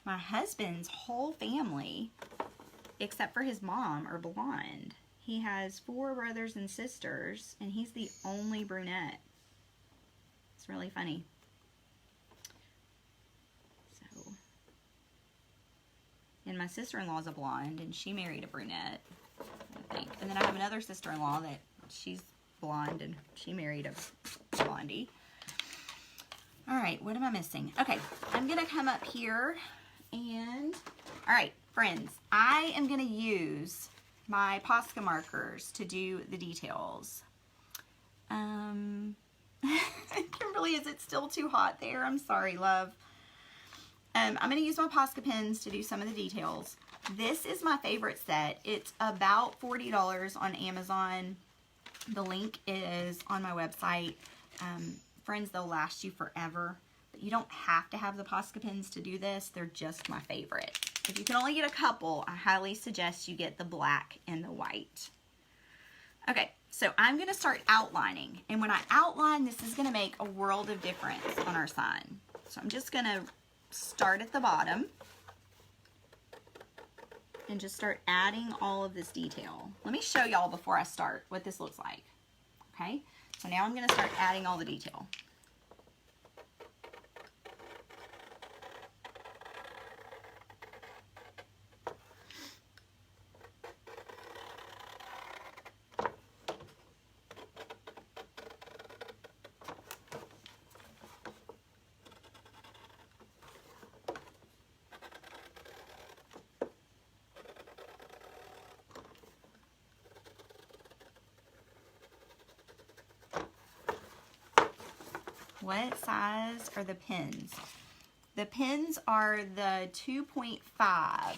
my husband's whole family, except for his mom, are blonde. He has 4 brothers and sisters, and he's the only brunette. It's really funny. So, and my sister-in-law's a blonde, and she married a brunette, I think. And then I have another sister-in-law that she's blonde, and she married a blondie. All right, what am I missing? Okay, I'm gonna come up here and, all right, friends, I am gonna use my Posca markers to do the details. Kimberly, is it still too hot there? I'm sorry, love. I'm gonna use my Posca pens to do some of the details. This is my favorite set. It's about $40 on Amazon. The link is on my website. Friends, they'll last you forever, but you don't have to have the Posca pens to do this. They're just my favorite. If you can only get a couple, I highly suggest you get the black and the white. Okay, so I'm gonna start outlining, and when I outline, this is gonna make a world of difference on our sign. So I'm just gonna start at the bottom and just start adding all of this detail. Let me show y'all before I start what this looks like. Okay, so now I'm gonna start adding all the detail. What size are the pins? The pins are the 2.5.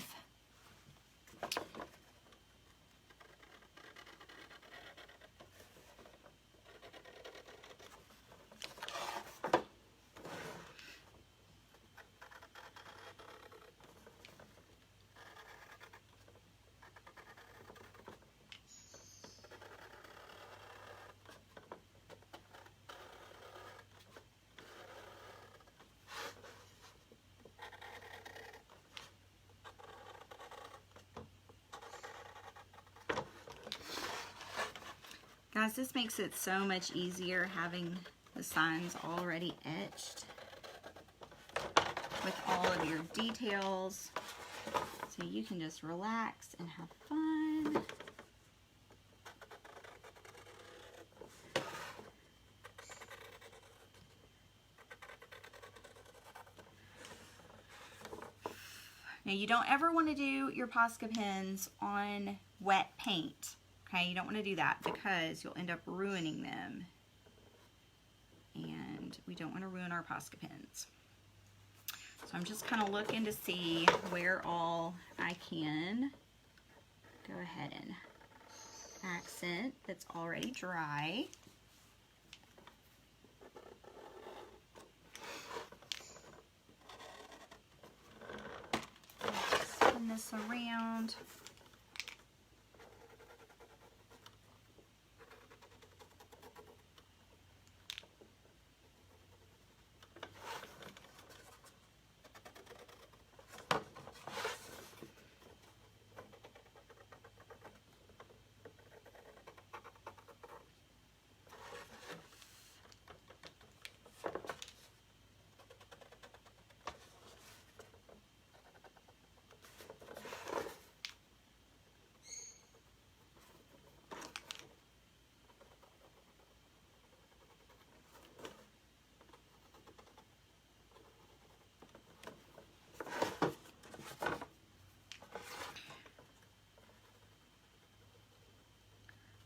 Guys, this makes it so much easier having the signs already etched with all of your details, so you can just relax and have fun. Now, you don't ever want to do your Posca pens on wet paint. Okay, you don't want to do that because you'll end up ruining them, and we don't want to ruin our Posca pens. So I'm just kind of looking to see where all I can go ahead and accent that's already dry. Spin this around.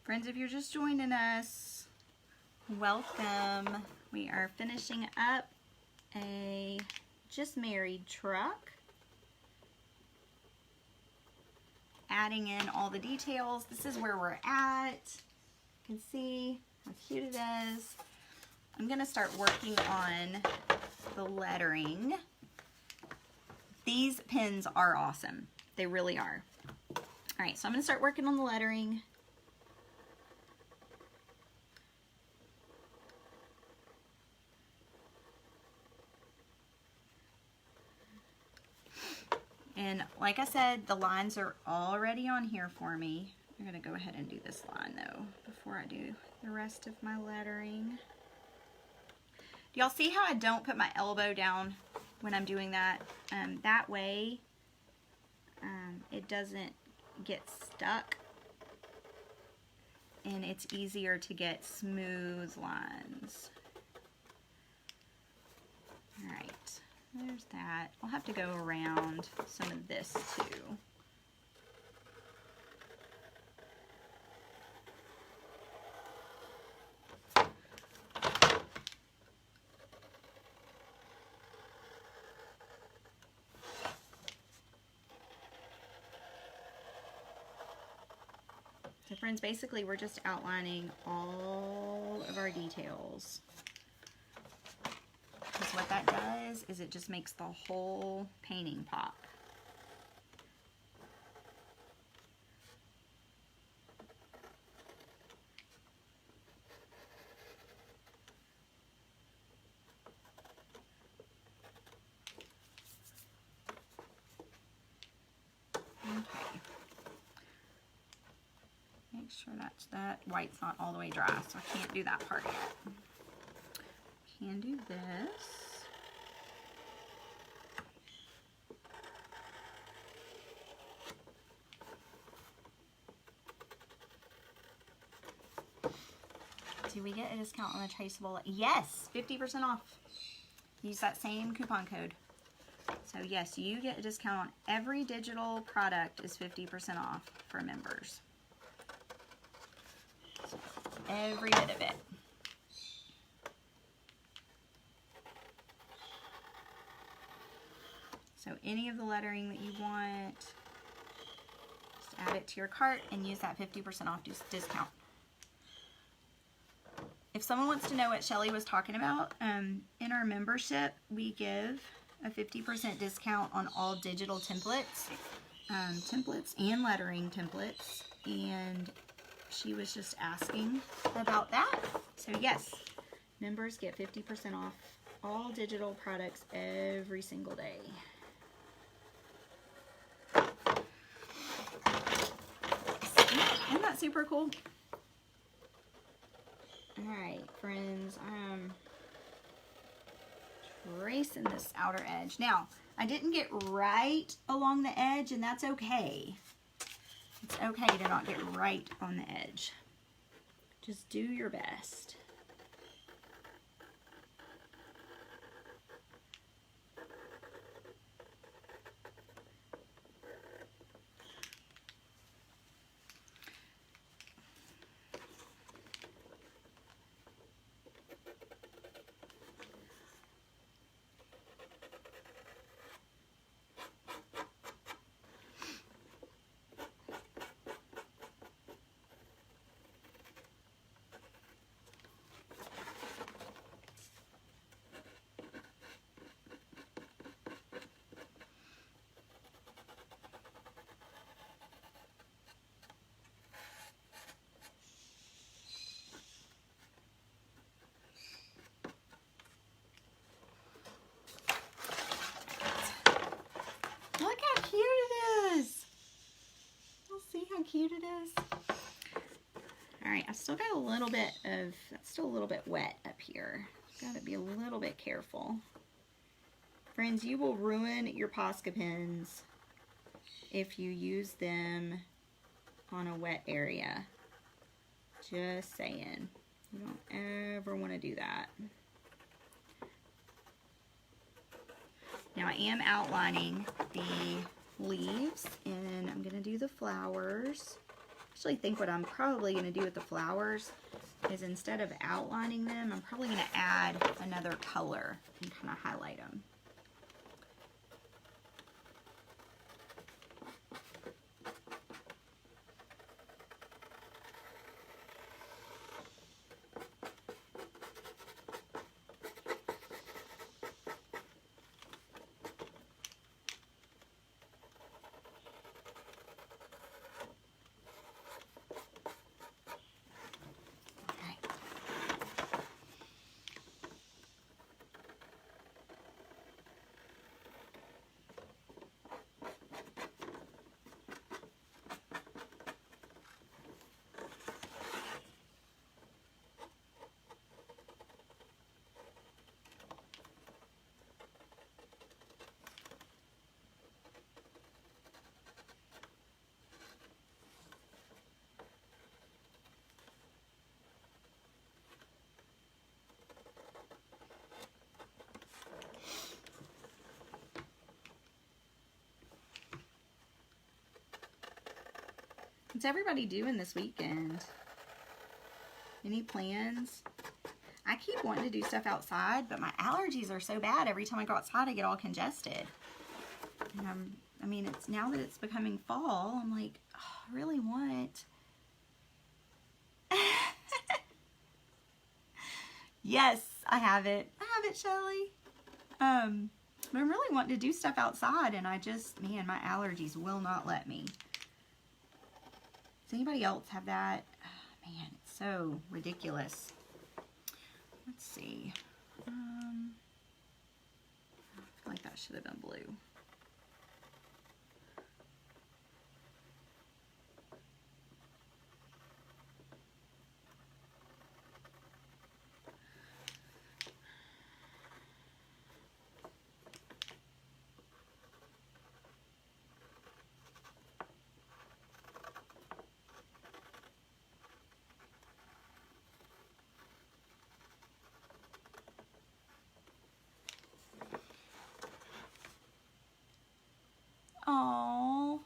Friends, if you're just joining us, welcome. We are finishing up a just married truck, adding in all the details. This is where we're at. You can see how cute it is. I'm gonna start working on the lettering. These pins are awesome. They really are. All right, so I'm gonna start working on the lettering. And like I said, the lines are already on here for me. I'm gonna go ahead and do this line though before I do the rest of my lettering. Do y'all see how I don't put my elbow down when I'm doing that? That way it doesn't get stuck, and it's easier to get smooth lines. All right, there's that. I'll have to go around some of this too. So friends, basically we're just outlining all of our details. Because what that does is it just makes the whole painting pop. Okay. Make sure that white's not all the way dry, so I can't do that part yet. Can do this. Do we get a discount on the traceable? Yes, 50% off. Use that same coupon code. So yes, you get a discount on every digital product is 50% off for members. So every bit of it. So any of the lettering that you want, just add it to your cart and use that 50% off discount. If someone wants to know what Shelly was talking about, in our membership, we give a 50% discount on all digital templates, templates and lettering templates, and she was just asking about that. So yes, members get 50% off all digital products every single day. Isn't that super cool? Alright, friends, I'm tracing this outer edge. Now, I didn't get right along the edge, and that's okay. It's okay to not get right on the edge. Just do your best. Look how cute it is. You'll see how cute it is. All right, I've still got a little bit of, that's still a little bit wet up here. Got to be a little bit careful. Friends, you will ruin your Posca pens if you use them on a wet area. Just saying. You don't ever want to do that. Now I am outlining the leaves, and I'm going to do the flowers. I actually think what I'm probably going to do with the flowers is instead of outlining them, I'm probably going to add another color and kind of highlight them. What's everybody doing this weekend? Any plans? I keep wanting to do stuff outside, but my allergies are so bad. Every time I go outside, I get all congested. And I mean, it's now that it's becoming fall, I'm like, oh, I really want. Yes, I have it. I have it, Shelly. But I'm really wanting to do stuff outside, and I just, man, my allergies will not let me. Does anybody else have that? Oh, man, it's so ridiculous. Let's see. I feel like that should have been blue. Oh,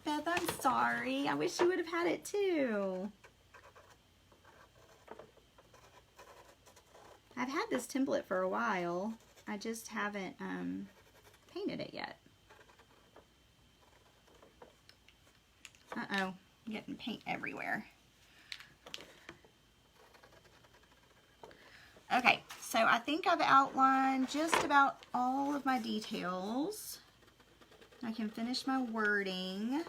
Beth, I'm sorry. I wish you would have had it too. I've had this template for a while. I just haven't painted it yet. Uh-oh, I'm getting paint everywhere. Okay, so I think I've outlined just about all of my details. I can finish my wording,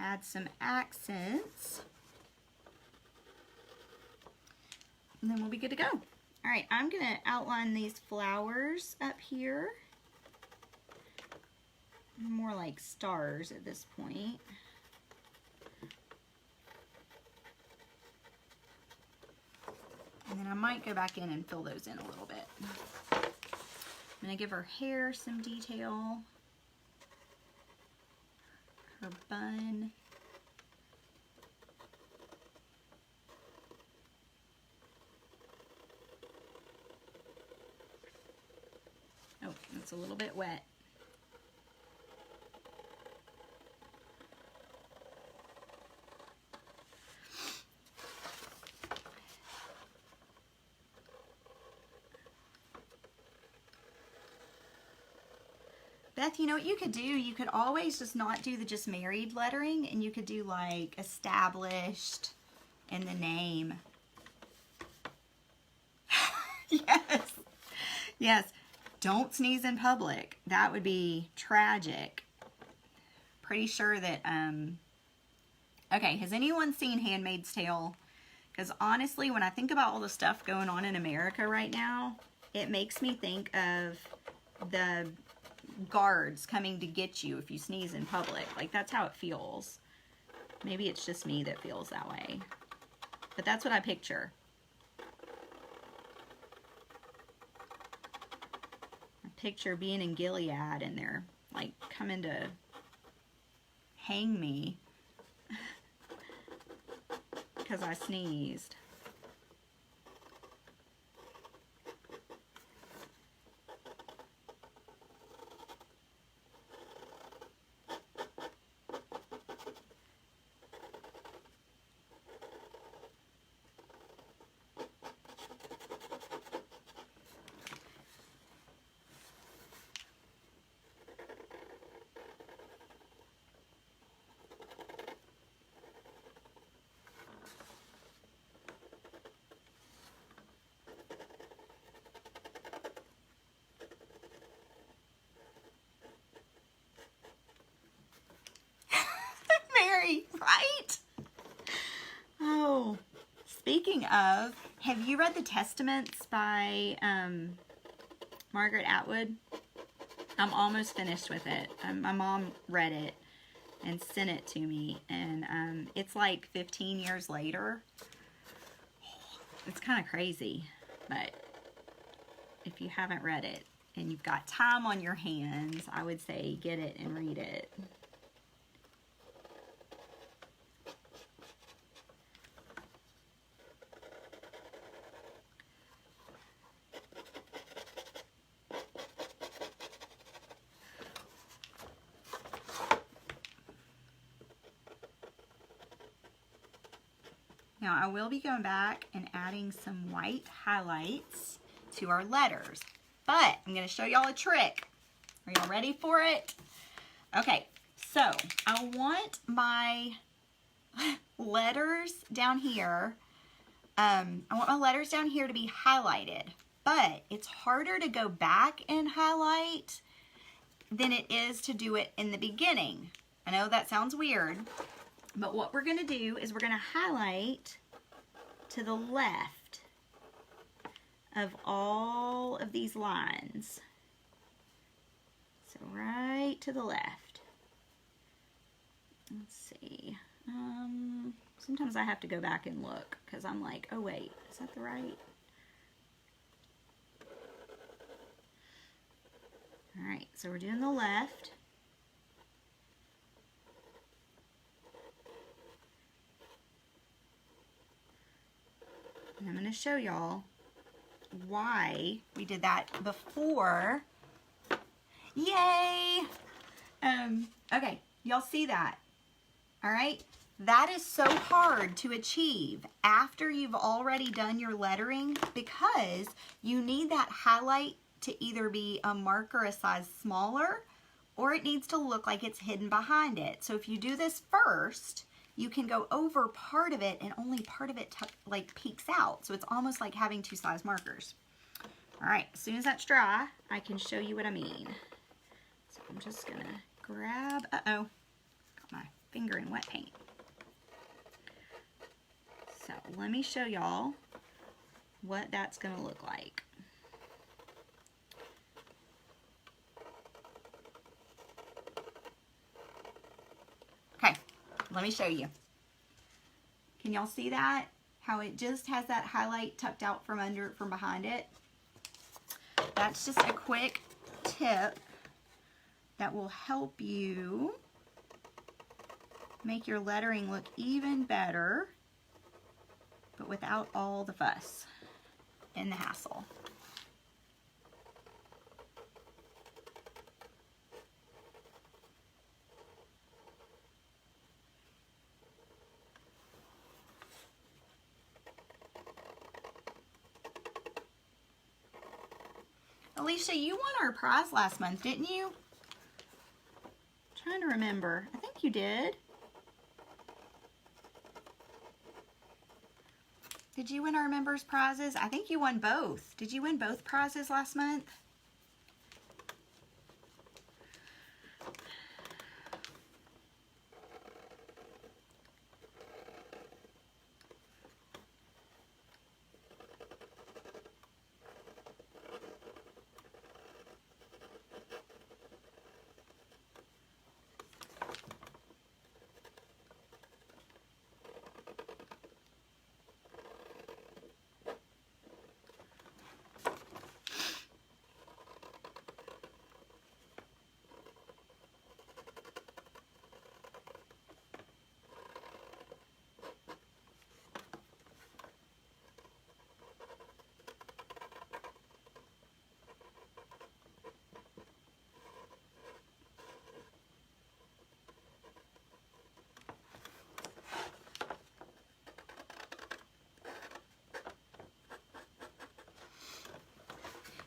add some accents, and then we'll be good to go. All right, I'm gonna outline these flowers up here. More like stars at this point. And then I might go back in and fill those in a little bit. I'm gonna give her hair some detail. Her bun. Oh, it's a little bit wet. Beth, you know what you could do? You could always just not do the just married lettering, and you could do like established and the name. Yes. Yes. Don't sneeze in public. That would be tragic. Pretty sure that, okay, has anyone seen Handmaid's Tale? Because honestly, when I think about all the stuff going on in America right now, it makes me think of the guards coming to get you if you sneeze in public. Like, that's how it feels. Maybe it's just me that feels that way. But that's what I picture. I picture being in Gilead and they're like coming to hang me because I sneezed. Right? Oh, speaking of, have you read the Testaments by Margaret Atwood? I'm almost finished with it. My mom read it and sent it to me, and it's like 15 years later. It's kind of crazy, but if you haven't read it and you've got time on your hands, I would say get it and read it. Now I will be going back and adding some white highlights to our letters, but I'm going to show y'all a trick. Are y'all ready for it? Okay, so I want my letters down here, to be highlighted, but it's harder to go back and highlight than it is to do it in the beginning. I know that sounds weird, but what we're going to do is we're going to highlight to the left of all of these lines. So right to the left. Let's see. Sometimes I have to go back and look because I'm like, oh wait, is that the right? All right, so we're doing the left. And I'm going to show y'all why we did that before. Yay! Okay, y'all see that? All right, that is so hard to achieve after you've already done your lettering because you need that highlight to either be a marker a size smaller or it needs to look like it's hidden behind it. So if you do this first, you can go over part of it and only part of it like peeks out. So it's almost like having two size markers. All right, as soon as that's dry, I can show you what I mean. So I'm just gonna grab, got my finger in wet paint. So let me show y'all what that's gonna look like. Okay, let me show you. Can y'all see that? How it just has that highlight tucked out from behind it? That's just a quick tip that will help you make your lettering look even better, but without all the fuss and the hassle. Alicia, you won our prize last month, didn't you? I'm trying to remember. I think you did. Did you win our members' prizes? I think you won both. Did you win both prizes last month?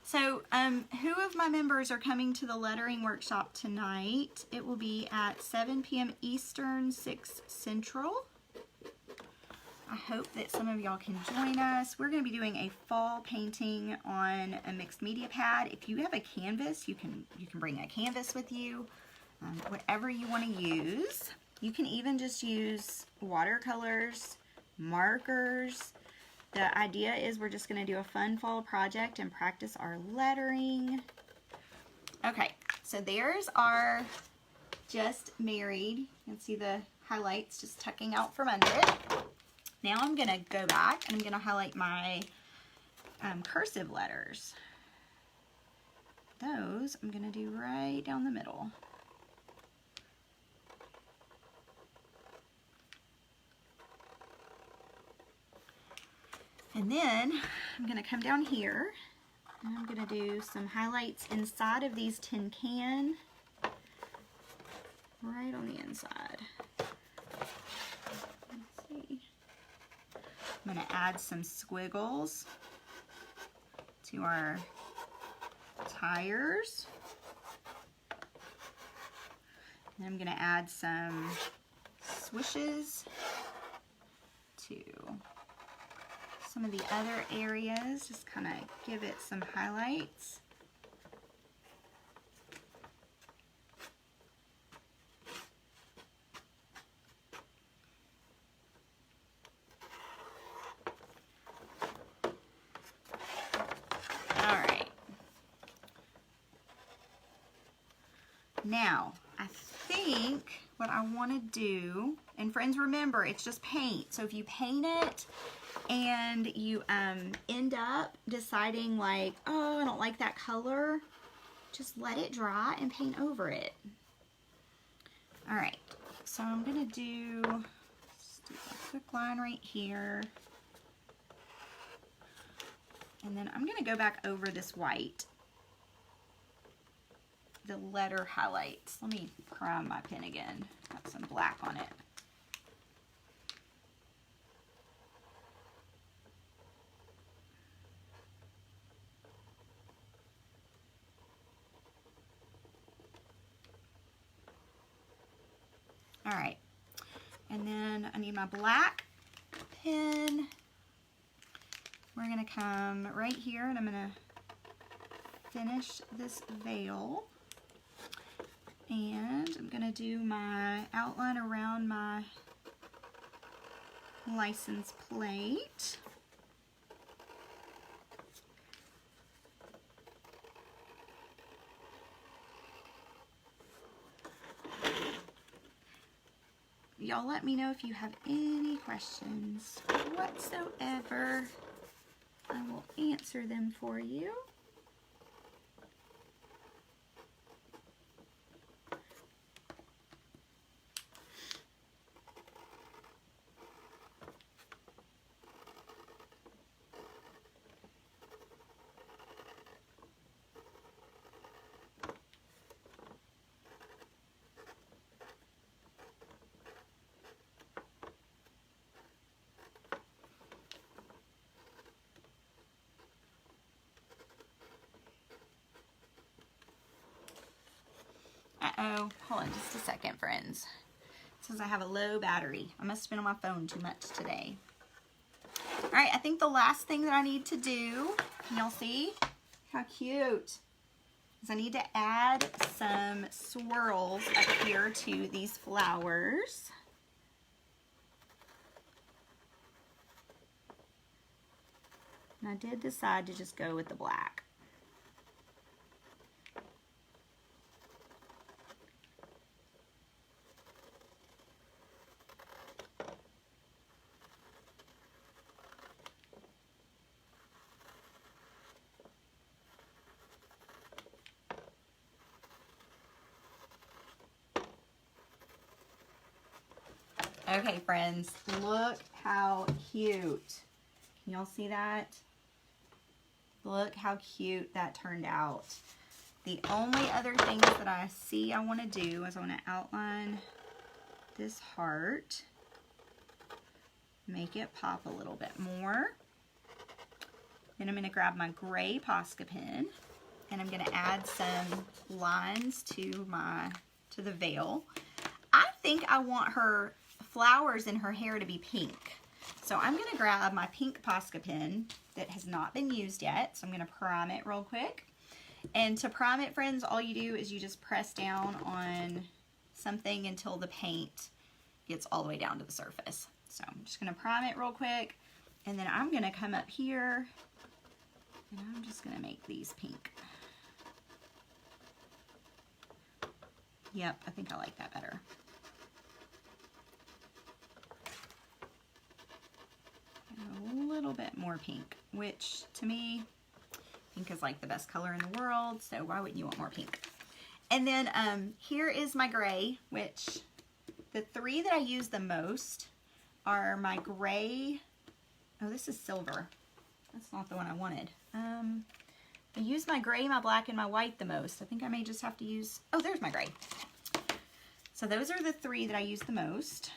So, who of my members are coming to the lettering workshop tonight? It will be at 7 p.m. Eastern, 6 Central. I hope that some of y'all can join us. We're going to be doing a fall painting on a mixed media pad. If you have a canvas, you can bring a canvas with you, whatever you want to use. You can even just use watercolors, markers. The idea is we're just going to do a fun fall project and practice our lettering. Okay, so there's our just married. You can see the highlights just tucking out from under it. Now I'm going to go back and I'm going to highlight my cursive letters. Those I'm going to do right down the middle. And then I'm going to come down here and I'm going to do some highlights inside of these tin can, right on the inside. Let's see. I'm going to add some squiggles to our tires. And I'm going to add some swishes to some of the other areas, just kind of give it some highlights. All right. Now, I think what I want to do, and friends, remember, it's just paint. So if you paint it and you end up deciding like, oh, I don't like that color, just let it dry and paint over it. All right, so I'm gonna just do a quick line right here. And then I'm gonna go back over this white, the letter highlights. Let me prime my pen again. Got some black on it. All right, and then I need my black pen. We're gonna come right here and I'm gonna finish this veil. And I'm gonna do my outline around my license plate. Y'all let me know if you have any questions whatsoever. I will answer them for you. Uh-oh, hold on just a second, friends. It says I have a low battery. I must have been on my phone too much today. All right, I think the last thing that I need to do, can y'all see? How cute. Is I need to add some swirls up here to these flowers. And I did decide to just go with the black. Okay, friends, look how cute. Can y'all see that? Look how cute that turned out. The only other things that I see I want to do is I want to outline this heart, make it pop a little bit more. Then I'm going to grab my gray Posca pen and I'm going to add some lines to the veil. I think I want her flowers in her hair to be pink. So I'm going to grab my pink Posca pen that has not been used yet. So I'm going to prime it real quick. And to prime it, friends, all you do is you just press down on something until the paint gets all the way down to the surface. So I'm just going to prime it real quick. And then I'm going to come up here and I'm just going to make these pink. Yep, I think I like that better. A little bit more pink, which to me, pink is like the best color in the world, so why wouldn't you want more pink? And then here is my gray, which the three that I use the most are my gray. Oh, this is silver. That's not the one I wanted. I use my gray, my black, and my white the most. I think I may just have to use, oh, there's my gray. So those are the three that I use the most.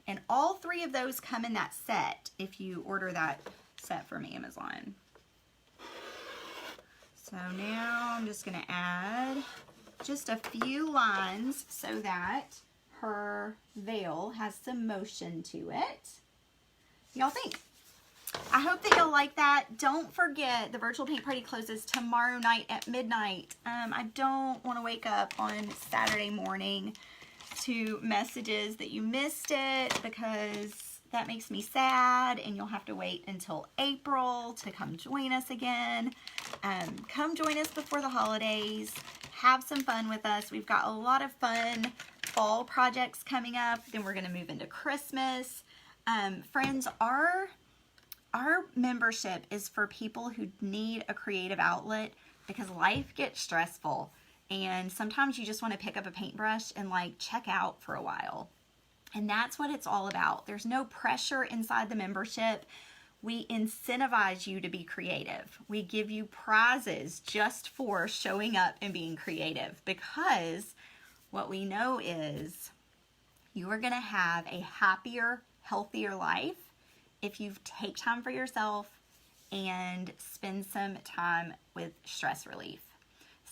And all 3 of those come in that set if you order that set from Amazon. So now I'm just going to add just a few lines so that her veil has some motion to it. Y'all think? I hope that you'll like that. Don't forget, the virtual paint party closes tomorrow night at midnight. I don't want to wake up on Saturday morning to messages that you missed it, because that makes me sad, and you'll have to wait until April to come join us again. Come join us before the holidays. Have some fun with us. We've got a lot of fun fall projects coming up. Then we're going to move into Christmas. Friends, our membership is for people who need a creative outlet because life gets stressful. And sometimes you just want to pick up a paintbrush and like check out for a while. And that's what it's all about. There's no pressure inside the membership. We incentivize you to be creative. We give you prizes just for showing up and being creative, because what we know is you are going to have a happier, healthier life if you take time for yourself and spend some time with stress relief.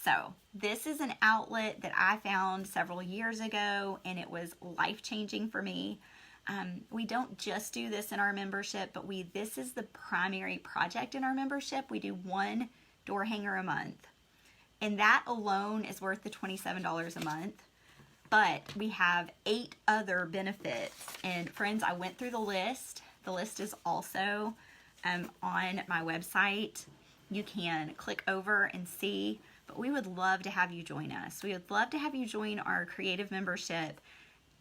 So this is an outlet that I found several years ago, and it was life-changing for me. We don't just do this in our membership, but this is the primary project in our membership. We do 1 door hanger a month, and that alone is worth the $27 a month. But we have 8 other benefits, and friends, I went through the list. The list is also on my website. You can click over and see. But we would love to have you join us. We would love to have you join our creative membership.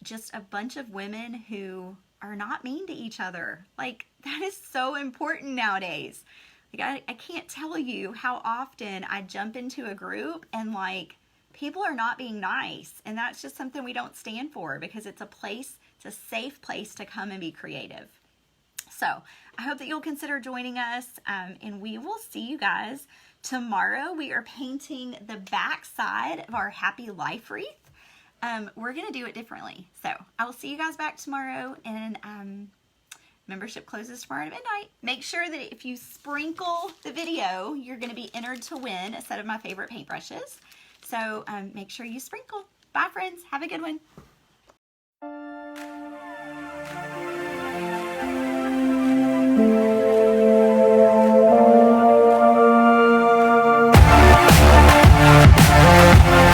Just a bunch of women who are not mean to each other. Like, that is so important nowadays. Like, I can't tell you how often I jump into a group and like, people are not being nice. And that's just something we don't stand for, because it's a safe place to come and be creative. So I hope that you'll consider joining us, and we will see you guys tomorrow. We are painting the back side of our Happy Life wreath. We're going to do it differently. So I will see you guys back tomorrow, and membership closes tomorrow at midnight. Make sure that if you sprinkle the video, you're going to be entered to win a set of my favorite paintbrushes. So make sure you sprinkle. Bye, friends. Have a good one.